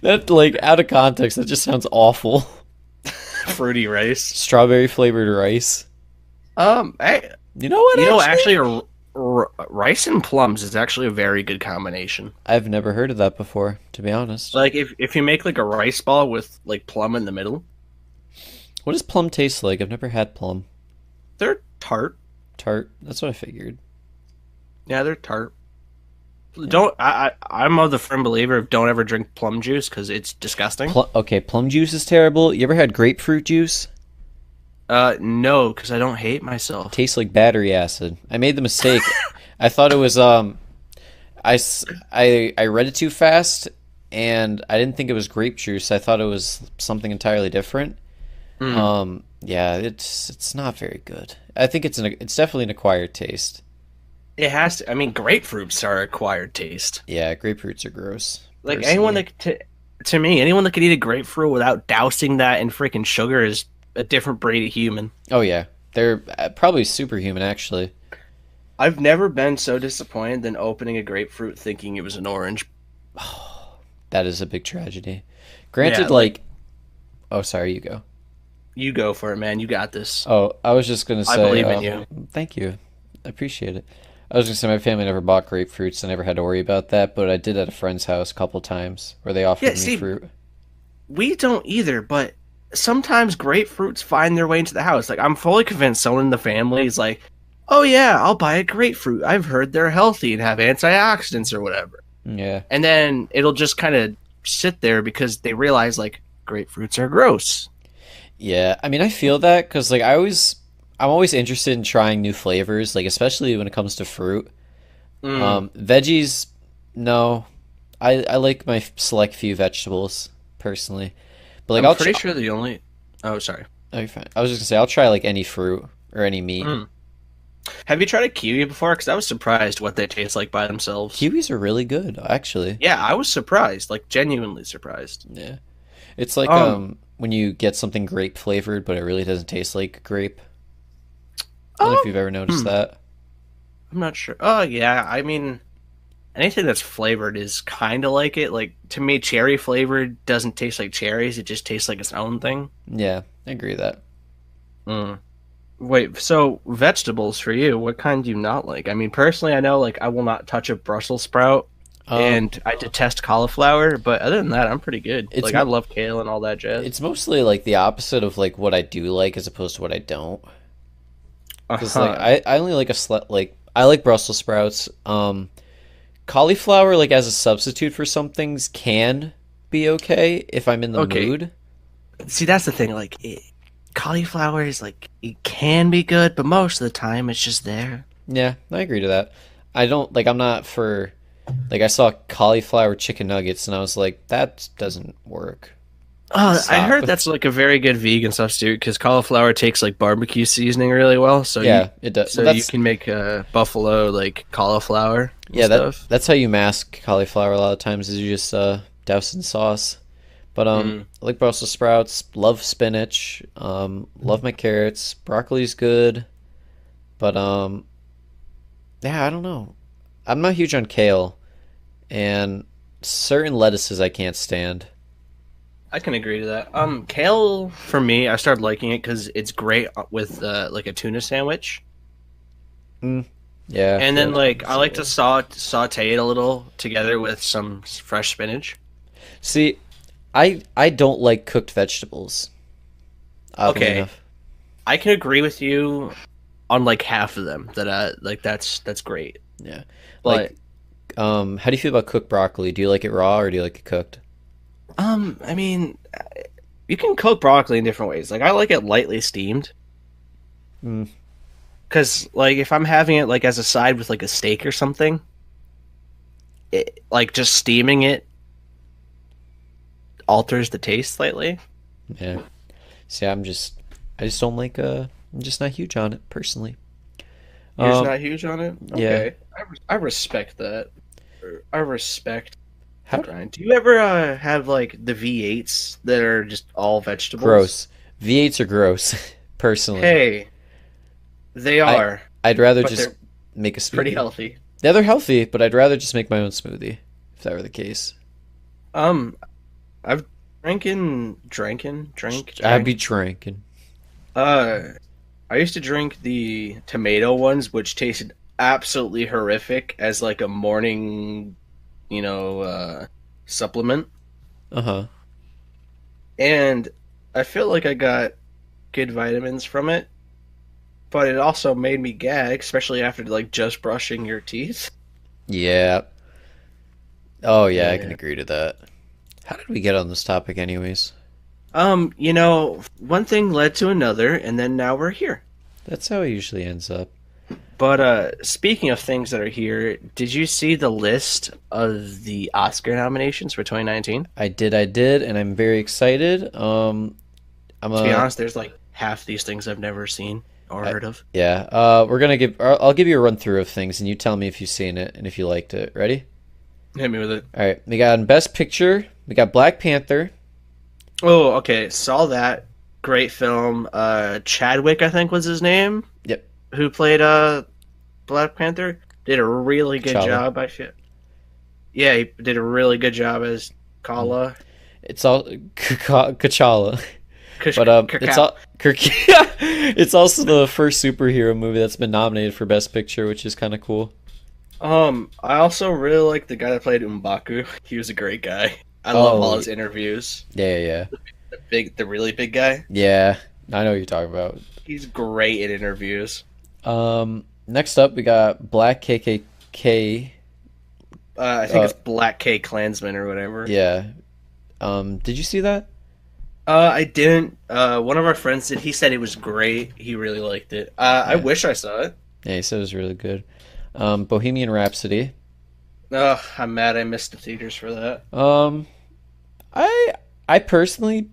That like out of context, that just sounds awful. Fruity Rice. Strawberry flavored rice. Hey, You know what? actually, rice and plums is actually a very good combination. I've never heard of that before, to be honest. Like if you make like a rice ball with like plum in the middle, What does plum taste like? I've never had plum. they're tart. Tart. That's what I figured. Yeah, they're tart. Yeah. Don't I'm of the firm believer of don't ever drink plum juice because it's disgusting. Okay, plum juice is terrible. You ever had grapefruit juice? No, because I don't hate myself. Tastes like battery acid. I made the mistake. I thought it was I read it too fast and I didn't think it was grape juice. I thought it was something entirely different. Yeah, it's not very good. I think it's definitely an acquired taste. It has to. I mean, grapefruits are acquired taste. Yeah, grapefruits are gross. Like anyone Personally. that To me, anyone that could eat a grapefruit without dousing that in freaking sugar is a different breed of human. Oh yeah, they're probably superhuman actually. I've never been so disappointed than opening a grapefruit thinking it was an orange. That is a big tragedy. Yeah, Granted, like, oh, sorry, you go. you go for it, man. You got this. Oh, I was just gonna I say, believe in you. thank you. I appreciate it. I was gonna say my family never bought grapefruits. I never had to worry about that, but I did at a friend's house a couple times where they Yeah, offered me see, fruit. we don't either, but sometimes grapefruits find their way into the house. Like, I'm fully convinced someone in the family is like, oh, yeah, I'll buy a grapefruit. I've heard they're healthy and have antioxidants or whatever. Yeah. And then it'll just kind of sit there because they realize, like, grapefruits are gross. Yeah, I mean, I feel that because like I'm always interested in trying new flavors, like especially when it comes to fruit. Mm, Veggies, no, I like my select few vegetables personally, but like I'm I'll pretty sure the only. Oh, sorry. okay, fine. I was just gonna say I'll try like any fruit or any meat. Mm. Have you tried a kiwi before? Because I was surprised what they taste like by themselves. Kiwis are really good, actually. Yeah, I was surprised, like genuinely surprised. Yeah, it's like Um, when you get something grape flavored, but it really doesn't taste like grape. I don't know if um, you've ever noticed hmm, that. I'm not sure. Oh yeah, I mean, anything that's flavored is kind of like it. Like to me, cherry flavored doesn't taste like cherries; it just tastes like its own thing. Yeah, I agree with that. Mm. Wait, so vegetables for you? What kind do you not like? I mean, personally, I know like I will not touch a Brussels sprout, Um, and I detest cauliflower. But other than that, I'm pretty good. it's Like I love kale and all that jazz. It's mostly like the opposite of like what I do like as opposed to what I don't. Uh Because like huh. I only like like I like Brussels sprouts. Cauliflower like as a substitute for some things can be okay if I'm in the Okay. mood. See, that's the thing. Cauliflower is like it can be good, but most of the time it's just there. Yeah, I agree to that. I don't like I'm not for like I saw cauliflower chicken nuggets and I was like that doesn't work. I Stop. heard that's like a very good vegan substitute because cauliflower takes like barbecue seasoning really well. Yeah, it does. So Well, you can make buffalo like cauliflower and yeah, stuff. that's how you mask cauliflower a lot of times is you just douse in sauce. But Mm. I like Brussels sprouts, love spinach, love my carrots, broccoli's good, but yeah, I don't know. I'm not huge on kale and certain lettuces I can't stand. I can agree to that. Kale for me, I started liking it because it's great with like a tuna sandwich, Mm, yeah, I and feel then like like I that's like to it. saute it a little together with some fresh spinach. See, I don't like cooked vegetables, oddly Okay, enough. I can agree with you on like half of them. That's great. Yeah. But Like how do you feel about cooked broccoli? Do you like it raw or do you like it cooked? I mean, you can cook broccoli in different ways. Like I like it lightly steamed Mm, because like if I'm having it like as a side with like a steak or something, like just steaming it alters the taste slightly. yeah. See, I just don't like I'm just not huge on it personally. You're just Um not huge on it. yeah. Okay, I respect that. I respect the How grind. Do you ever have like the V8s that are just all vegetables? gross. V8s are gross personally. Hey, they I are, I'd rather but just they're make a pretty smoothie. healthy. Yeah, they're healthy, but I'd rather just make my own smoothie if that were the case. Um, I've I'd be drank. drinking. Uh, I used to drink the tomato ones, which tasted absolutely horrific as like a morning, you know, supplement. Uh-huh. And I feel like I got good vitamins from it, but it also made me gag, especially after like just brushing your teeth. Yeah. Oh yeah, I can Yeah. agree to that. How did we get on this topic anyways? One thing led to another, and then now we're here. That's how it usually ends up. But speaking of things that are here, did you see the list of the Oscar nominations for 2019? I did, and I'm very excited. I'm To be a honest, there's like half these things I've never seen or I, heard of. yeah. We're gonna give. I'll give you a run through of things, and you tell me if you've seen it and if you liked it. Ready? Hit me with it. All right, we got in Best Picture. We got Black Panther. Oh, okay. Saw that. Great film. Chadwick, I think was his name. Yep, Who played Black Panther? Did a really good T'Challa. job. I feel. Yeah, he did a really good job as Kala. It's all Kachala, but it's Cacao. all it's also the first superhero movie that's been nominated for Best Picture, which is kind of cool. I also really like the guy that played M'Baku. He was a great guy. I love all Oh, his interviews. yeah. The really big guy. Yeah, I know what you're talking about. He's great at interviews. Next up, we got Black KKK. I think it's Black K Klansman or whatever. Yeah. Did you see that? I didn't. One of our friends did. He said it was great. He really liked it. I Yeah. wish I saw it. Yeah, he said it was really good. Bohemian Rhapsody. I'm mad I missed the theaters for that. I personally,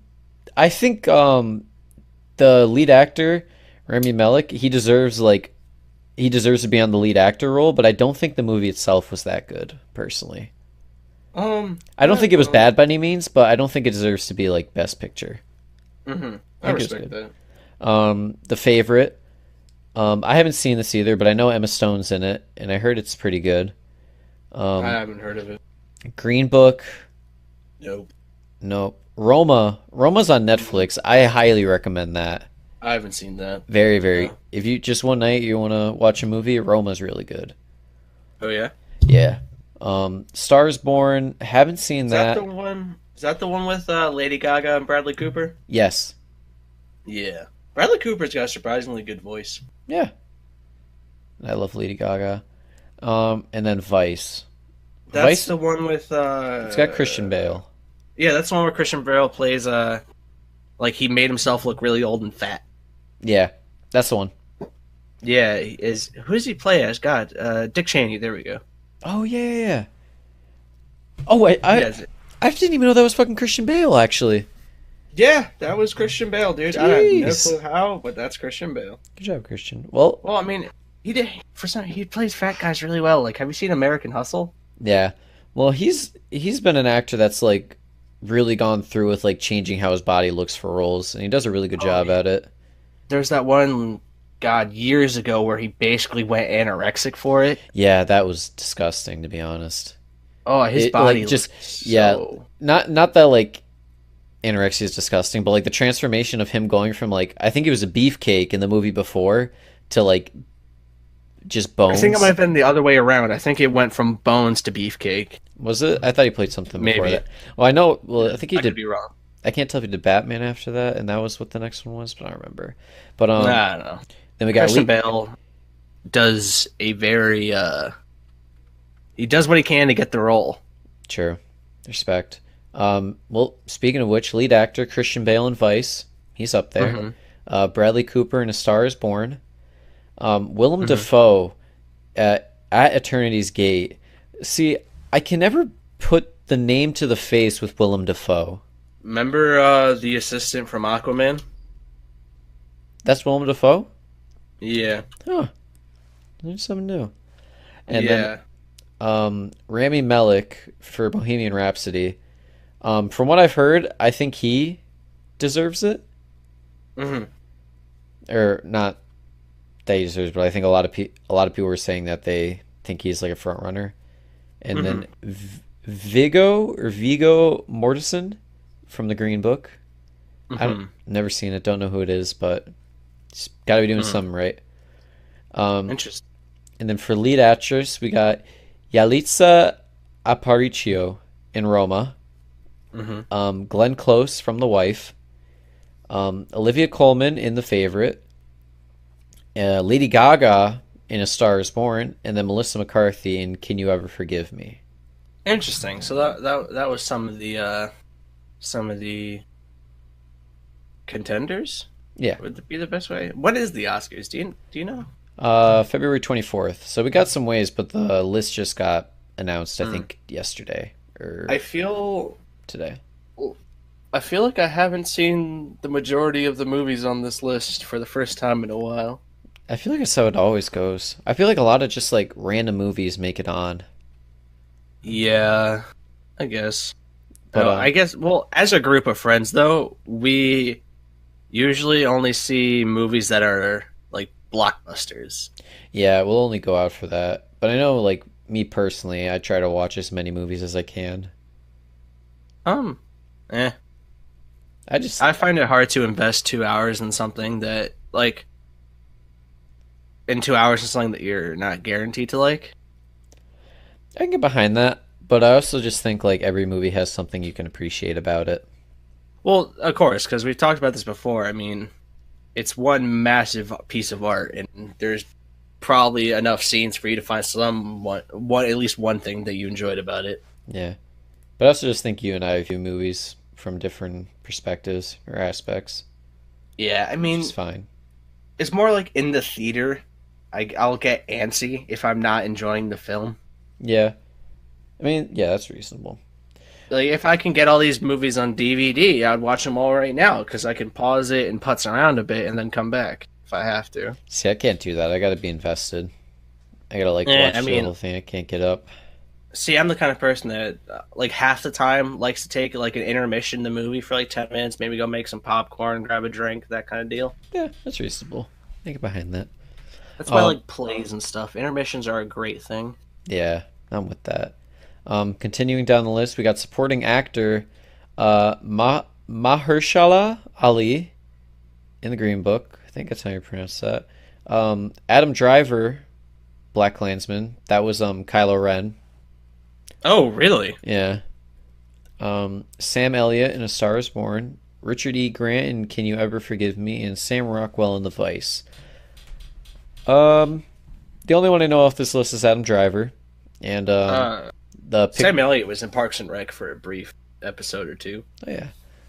I think the lead actor, Rami Malek, he deserves to be on the lead actor role, but I don't think the movie itself was that good, personally. I don't think it was bad by any means, but I don't think it deserves to be like Best Picture. Mm-hmm. I I think it was respect good. that. The Favorite. I haven't seen this either, but I know Emma Stone's in it, and I heard it's pretty good. I haven't heard of it. Green Book. Nope. Nope. Roma's on Netflix. I highly recommend that. I haven't seen that. Very, very. No. If you just one night you want to watch a movie, Roma's really good. Oh yeah. Yeah. Stars Born. Haven't seen Is that. that the one? Is that the one with Lady Gaga and Bradley Cooper? Yes. Yeah. Bradley Cooper's got a surprisingly good voice. Yeah. I love Lady Gaga. And then Vice. That's Vice. the one with. It's got Christian Bale. Yeah, that's the one where Christian Bale plays. Like he made himself look really old and fat. Yeah, that's the one. Yeah, who does he play as? God, Dick Cheney. There we go. Oh yeah. Oh wait, He does it. I didn't even know that was fucking Christian Bale. Actually, Yeah, that was Christian Bale, dude. I have no Jeez. clue how, but that's Christian Bale. good job, Christian. Well, Well, I mean, he plays fat guys really well. Like, have you seen American Hustle? yeah. Well, he's been an actor that's like really gone through with like changing how his body looks for roles, and he does a really good job yeah. at it. There's that one, God, years ago where he basically went anorexic for it. Yeah, that was disgusting to be honest. Oh, his It, body like, just- looks yeah. so... Not that like anorexia is disgusting, but like the transformation of him going from like I think he was a beefcake in the movie before to like just bones. I think it might have been the other way around. I think it went from bones to beefcake. Was it? I thought he played something before Maybe. that. Well, I know. Well, I think he I did. could be wrong. I can't tell if he did Batman after that, and that was what the next one was, but I don't remember. But Nah, I don't know. then we got Christian Lee. Bale does a very he does what he can to get the role. Sure, respect. Well, speaking of which, lead actor Christian Bale in Vice, he's up there. Mhm. Bradley Cooper in A Star Is Born. Willem Mhm. Dafoe at Eternity's Gate. See, I can never put the name to the face with Willem Dafoe. Remember the assistant from Aquaman? That's Willem Dafoe? Yeah. Huh. There's something new. And yeah. then Rami Malek for Bohemian Rhapsody. From what I've heard, I think he deserves it. hmm Or not that he deserves, but I think a lot of people were saying that they think he's like a front runner. And then Viggo Mortensen from the Green Book. I've never seen it, don't know who it is, but it's got to be doing something right. Interesting. And then for lead actress, we got Yalitza Aparicio in Roma. Glenn Close from The Wife. Olivia Colman in The Favorite. Lady Gaga in A Star Is Born, and then Melissa McCarthy in Can You Ever Forgive Me? Interesting. So that was some of the contenders. Yeah. Would it be the best way? What is the Oscars? Do you know? February 24th. So we got some ways, but the list just got announced, I think, yesterday or I feel today. like I haven't seen the majority of the movies on this list for the first time in a while. I feel like it's how it always goes. I feel like a lot of just like random movies make it on. Yeah, I guess. But I guess. Well, as a group of friends, though, we usually only see movies that are like blockbusters. yeah, we'll only go out for that. But I know, like me personally, I try to watch as many movies as I can. Um, eh. I just I find it hard to invest 2 hours in something that like in 2 hours in something that you're not guaranteed to like. I can get behind that, but I also just think like every movie has something you can appreciate about it. Well, of course, because we've talked about this before. I mean, it's one massive piece of art, and there's probably enough scenes for you to find one at least one thing that you enjoyed about it. Yeah. But I also just think you and I view movies from different perspectives or aspects, Yeah, I which mean, is fine. it's more like in the theater. I'll get antsy if I'm not enjoying the film. Yeah. I mean, yeah, that's reasonable. Like if I can get all these movies on DVD, I'd watch them all right now because I can pause it and putz around a bit and then come back if I have to. See, I can't do that. I gotta be invested. I gotta like Eh, watch I the mean, whole thing. I can't get up. see, I'm the kind of person that like half the time likes to take like an intermission in the movie for like 10 minutes, maybe go make some popcorn, grab a drink, that kind of deal. Yeah, that's reasonable. I get behind that. That's why I Um, like plays and stuff. Intermissions are a great thing. yeah, I'm with that. Continuing down the list, we got supporting actor, Mahershala Ali in the Green Book. I think that's how you pronounce that. Adam Driver, Black Klansman. That was Kylo Ren. Oh, really? Yeah. Sam Elliott in A Star Is Born. Richard E. Grant in Can You Ever Forgive Me? And Sam Rockwell in The Vice. Um, the only one I know off this list is Adam Driver, and Uh, the pic. Sam Elliott was in Parks and Rec for a brief episode or two. Oh, yeah,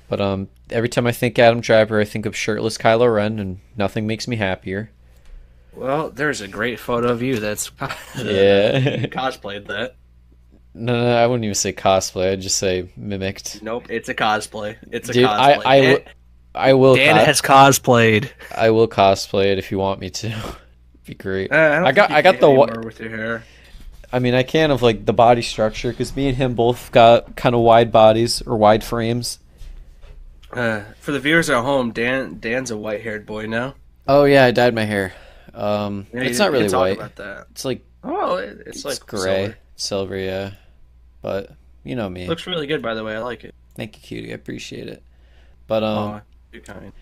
but every time I think Adam Driver, I think of shirtless Kylo Ren, and nothing makes me happier. Well, there's a great photo of you that's Yeah. cosplayed that. No, I wouldn't even say cosplay. I'd just say mimicked. Nope, it's a cosplay. It's a Dude, cosplay. I will Dan has cosplayed. I will cosplay it if you want me to. Be great. I don't think you I got can the anymore with your hair. I mean, I can of like the body structure because me and him both got kind of wide bodies or wide frames. For the viewers at home, Dan's a white-haired boy now. Oh yeah, I dyed my hair. Yeah, It's you not really can talk white. about that. It's like Oh, it's it's like gray, silver. silver, yeah. But you know me. Looks really good, by the way. I like it. Thank you, cutie. I appreciate it. But Oh, you're kind.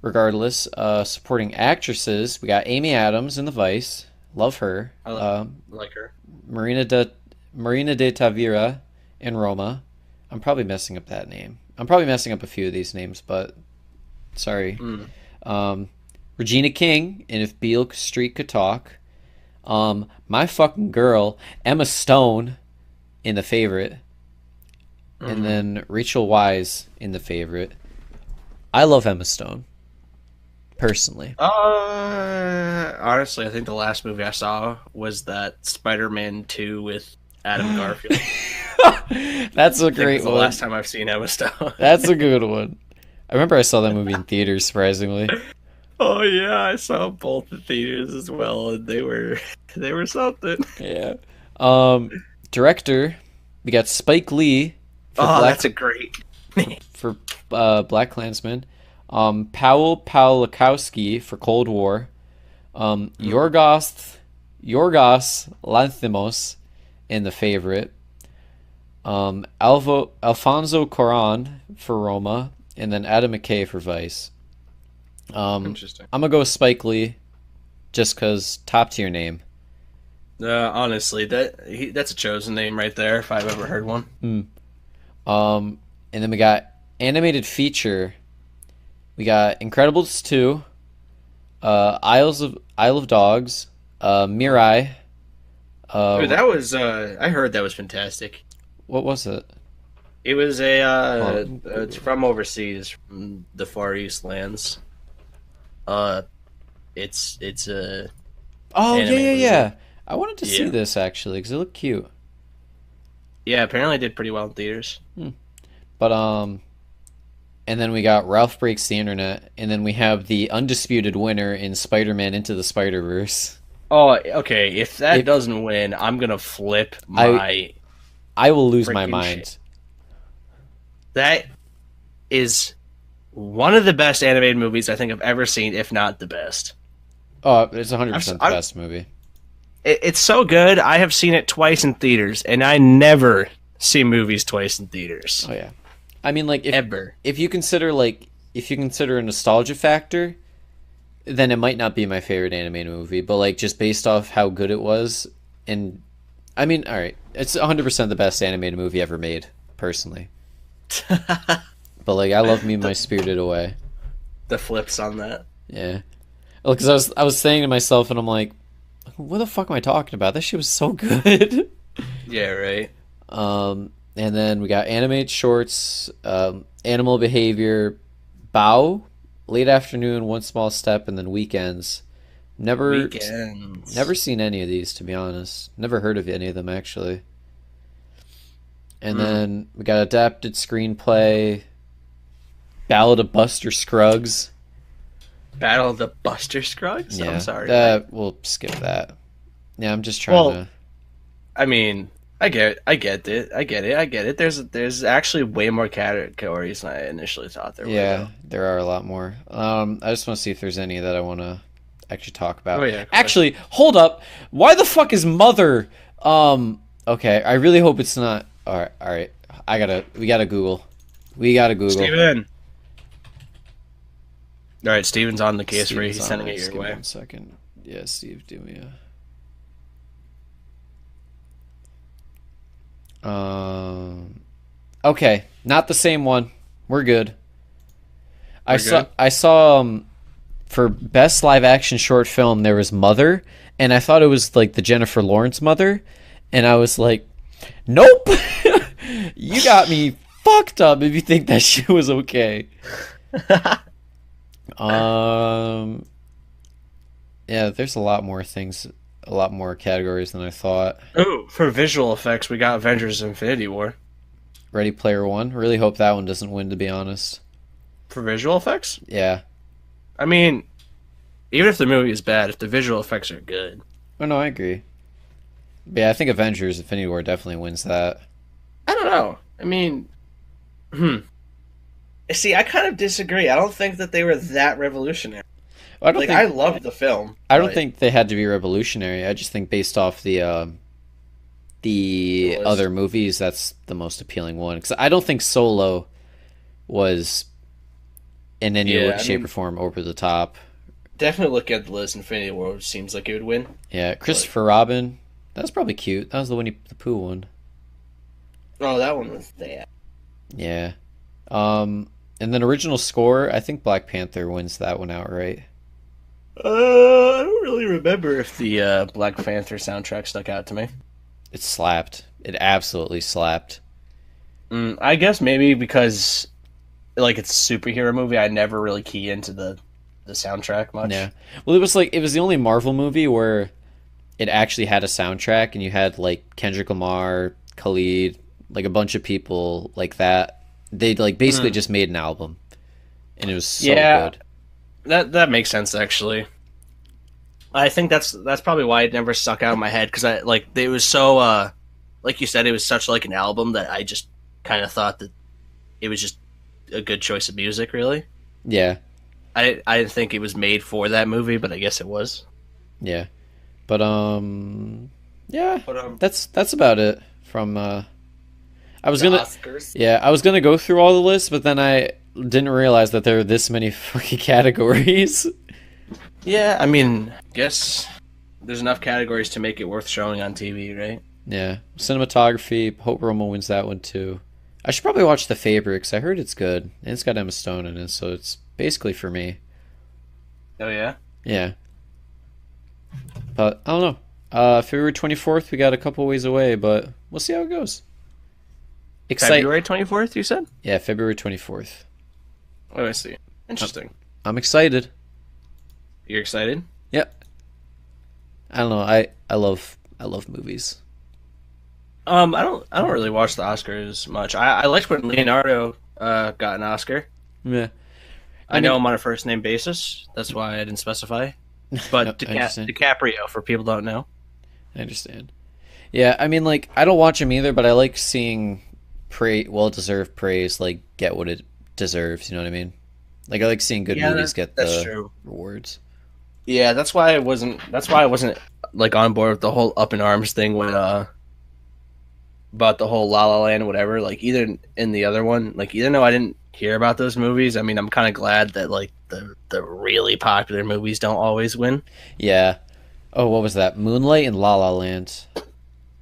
regardless, supporting actresses, we got Amy Adams in The Vice. Love her. Like her. Marina de Tavira in Roma. I'm probably messing up that name. I'm probably messing up a few of these names, but sorry. Mm. Um, Regina King in If Beale Street Could Talk. My fucking girl Emma Stone in The Favorite, and then Rachel Weisz in The Favorite. I love Emma Stone personally. Honestly, I think the last movie I saw was that Spider-Man 2 with Adam Garfield. That's a I think great it's the one. last time I've seen Emma Stone. That's a good one. I remember I saw that movie in theaters, surprisingly. Oh yeah, I saw both the theaters as well, and they were something. Yeah. Director, we got Spike Lee for Oh, Black that's a great. for Black Klansman. Powell Pawlikowski for Cold War. Yorgos Lanthimos in The Favorite. Alfonso Cuarón for Roma, and then Adam McKay for Vice. Interesting. I'm gonna go with Spike Lee, just cause top tier name. Honestly, that's a chosen name right there if I've ever heard one. And then we got animated feature. We got Incredibles 2, Isle of Dogs, Mirai. Dude, that was I heard that was fantastic. What was it? It was it's from overseas, from the Far East lands. It's Oh Anime movie. yeah. I wanted to see Yeah. this actually because it looked cute. yeah, apparently did pretty well in theaters. But and then we got Ralph Breaks the Internet, and then we have the undisputed winner in Spider-Man Into the Spider-Verse. Oh, okay. If that If- doesn't win, I'm gonna flip my I will lose my Freaking mind. shit. That is one of the best animated movies I think I've ever seen, if not the best. Oh, it's 100% the I've- best movie. It's so good. I have seen it twice in theaters, and I never see movies twice in theaters. Oh yeah. I mean, like Ever. if you consider a nostalgia factor, then it might not be my favorite animated movie. But like just based off how good it was, and I mean, all right, it's 100% the best animated movie ever made, personally. But like, I love me my Spirited Away. The flips on that. Yeah. Well, because I was saying to myself, and I'm like, what the fuck am I talking about? That shit was so good. Yeah, right. And then we got animated shorts, Animal Behavior, Bow, Late Afternoon, One Small Step, and then Weekends. Weekends. Never seen any of these, to be honest. Never heard of any of them, actually. And then we got adapted screenplay, Ballad of Buster Scruggs. Battle of the Buster Scruggs? Yeah, I'm sorry. we'll skip that. Yeah, I'm just trying to. I mean, I get it. There's actually way more categories than I initially thought there were. Yeah, there are a lot more. I just want to see if there's any that I want to actually talk about. Oh, yeah, of course. Actually, hold up. Why the fuck is Mother? Okay, I really hope it's not. All right. We gotta Google. Steven. All right, Steven's on the case for you. Steven's He's on sending it. it Just your give me way. 1 second. Yeah, Steve, do me a. Okay, not the same one. We're good. We're good? I saw for best live action short film there was Mother, and I thought it was like the Jennifer Lawrence Mother, and I was like, nope. You got me fucked up if you think that shit was okay. Yeah, there's a lot more things, a lot more categories than I thought. Ooh, for visual effects, we got Avengers Infinity War. Ready Player One. Really hope that one doesn't win, to be honest. For visual effects? Yeah. I mean, even if the movie is bad, if the visual effects are good. Oh no, I agree. But yeah, I think Avengers Infinity War definitely wins that. I don't know. I mean, See, I kind of disagree. I don't think that they were that revolutionary. I don't I think loved the film. I don't but- think they had to be revolutionary. I just think based off the The list. other movies, that's the most appealing one. Because I don't think Solo was in any Yeah, way, I shape, mean- or form over the top. Definitely look at the list. Infinity War seems like it would win. Yeah, Christopher Robin. That was probably cute. That was the Winnie the Pooh one. Oh, that one was that. Yeah. And then original score, I think Black Panther wins that one outright. I don't really remember if the Black Panther soundtrack stuck out to me. It slapped. It absolutely slapped. I guess maybe because, like, it's a superhero movie, I never really key into the soundtrack much. Yeah. Well, it was the only Marvel movie where it actually had a soundtrack, and you had like Kendrick Lamar, Khalid, like a bunch of people like that. They like basically just made an album, and it was so Yeah. good. That makes sense, actually. I think that's probably why it never stuck out in my head, because it was so like you said, it was such like an album that I just kind of thought that it was just a good choice of music. Really, Yeah, I didn't think it was made for that movie, but I guess it was. yeah, but yeah, But that's about it from. I was gonna Oscars. Yeah, I was gonna go through all the lists, but then I didn't realize that there are this many fucking categories. Yeah, I mean, guess there's enough categories to make it worth showing on TV, right? Yeah, cinematography. Hope Roma wins that one too. I should probably watch The Favorite 'cause I heard it's good and it's got Emma Stone in it, so it's basically for me. Oh yeah. Yeah, but I don't know. February 24th, we got a couple ways away, but we'll see how it goes. February 24th, you said? Yeah, February 24th. Oh, I see. Interesting. I'm excited. You're excited? Yep. I don't know. I love movies. I don't really watch the Oscars much. I liked when Leonardo got an Oscar. Yeah. I know him on a first name basis. That's why I didn't specify. But No, I understand. DiCaprio, for people who don't know. I understand. Yeah, I mean, like, I don't watch them either, but I like seeing well-deserved praise, like, get what it deserves. You know what I mean? Like, I like seeing good Yeah, movies get that's the true. rewards. Yeah, that's why I wasn't. That's why I wasn't like on board with the whole Up in Arms thing when about the whole La La Land, whatever. Like either in the other one, like even though I didn't hear about those movies, I mean, I'm kind of glad that like the really popular movies don't always win. Yeah. Oh, what was that? Moonlight and La La Land.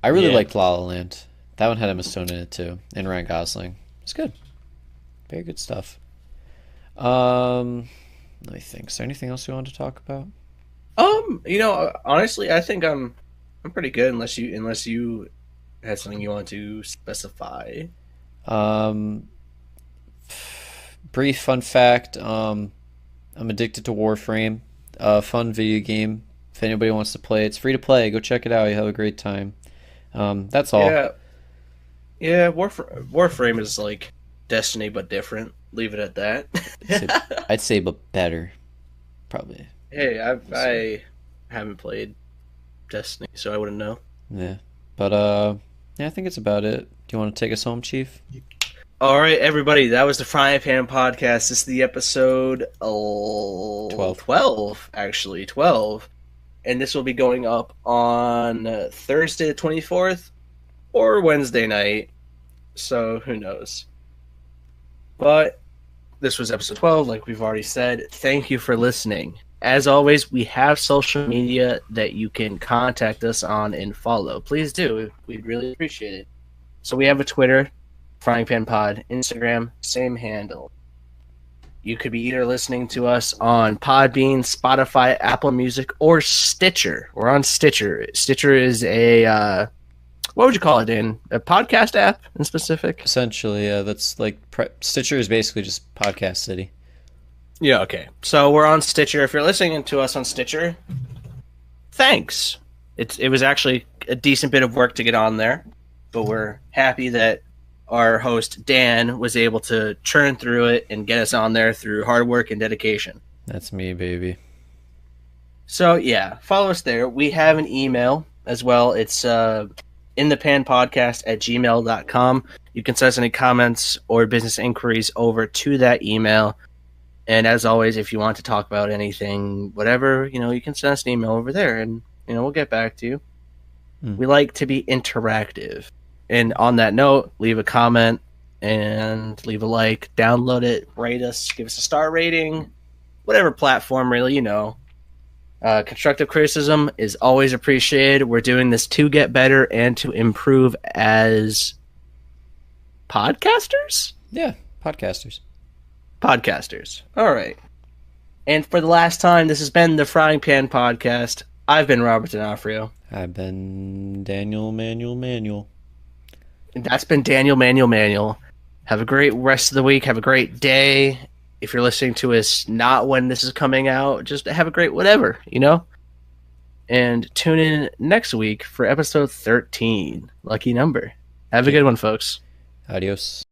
I really Yeah. liked La La Land. That one had Emma Stone in it too, and Ryan Gosling. It's good. Very good stuff. Let me think. Is there anything else you want to talk about? Honestly, I think I'm pretty good unless you had something you want to specify. Um, Brief fun fact. I'm addicted to Warframe. Fun video game. If anybody wants to play, it's free to play. Go check it out. You have a great time. That's all. Yeah, yeah. Warframe is like Destiny but different. Leave it at that. I'd say, I'd say but better, probably. Hey, We'll see. I haven't played Destiny, so I wouldn't know. Yeah, but yeah, I think it's about it. Do you want to take us home, Chief? All right, everybody, that was the Frying Pan Podcast. This is the episode 12. 12, actually, 12. And this will be going up on Thursday the 24th or Wednesday night. So who knows? But this was episode 12, like we've already said. Thank you for listening. As always, we have social media that you can contact us on and follow. Please do. We'd really appreciate it. So we have a Twitter, Frying Pan Pod, Instagram, same handle. You could be either listening to us on Podbean, Spotify, Apple Music, or Stitcher. We're on Stitcher. Stitcher is a what would you call it, Dan? A podcast app in specific? Essentially, yeah, that's like Stitcher is basically just Podcast City. Yeah, okay. So we're on Stitcher. If you're listening to us on Stitcher, thanks. It was actually a decent bit of work to get on there, but we're happy that our host Dan was able to churn through it and get us on there through hard work and dedication. That's me, baby. So yeah, follow us there. We have an email as well. It's inthepanpodcast@gmail.com. You can send us any comments or business inquiries over to that email. And as always, if you want to talk about anything, whatever, you can send us an email over there and, we'll get back to you. We like to be interactive. And on that note, leave a comment and leave a like, download it, rate us, give us a star rating, whatever platform, really, constructive criticism is always appreciated. We're doing this to get better and to improve as podcasters? Yeah, podcasters. Podcasters. All right. And for the last time, this has been the Frying Pan Podcast. I've been Robert D'Onofrio. I've been Daniel Manuel. And that's been Daniel Manuel. Have a great rest of the week. Have a great day. If you're listening to us not when this is coming out, just have a great whatever, And tune in next week for episode 13. Lucky number. Have a good one, folks. Adios.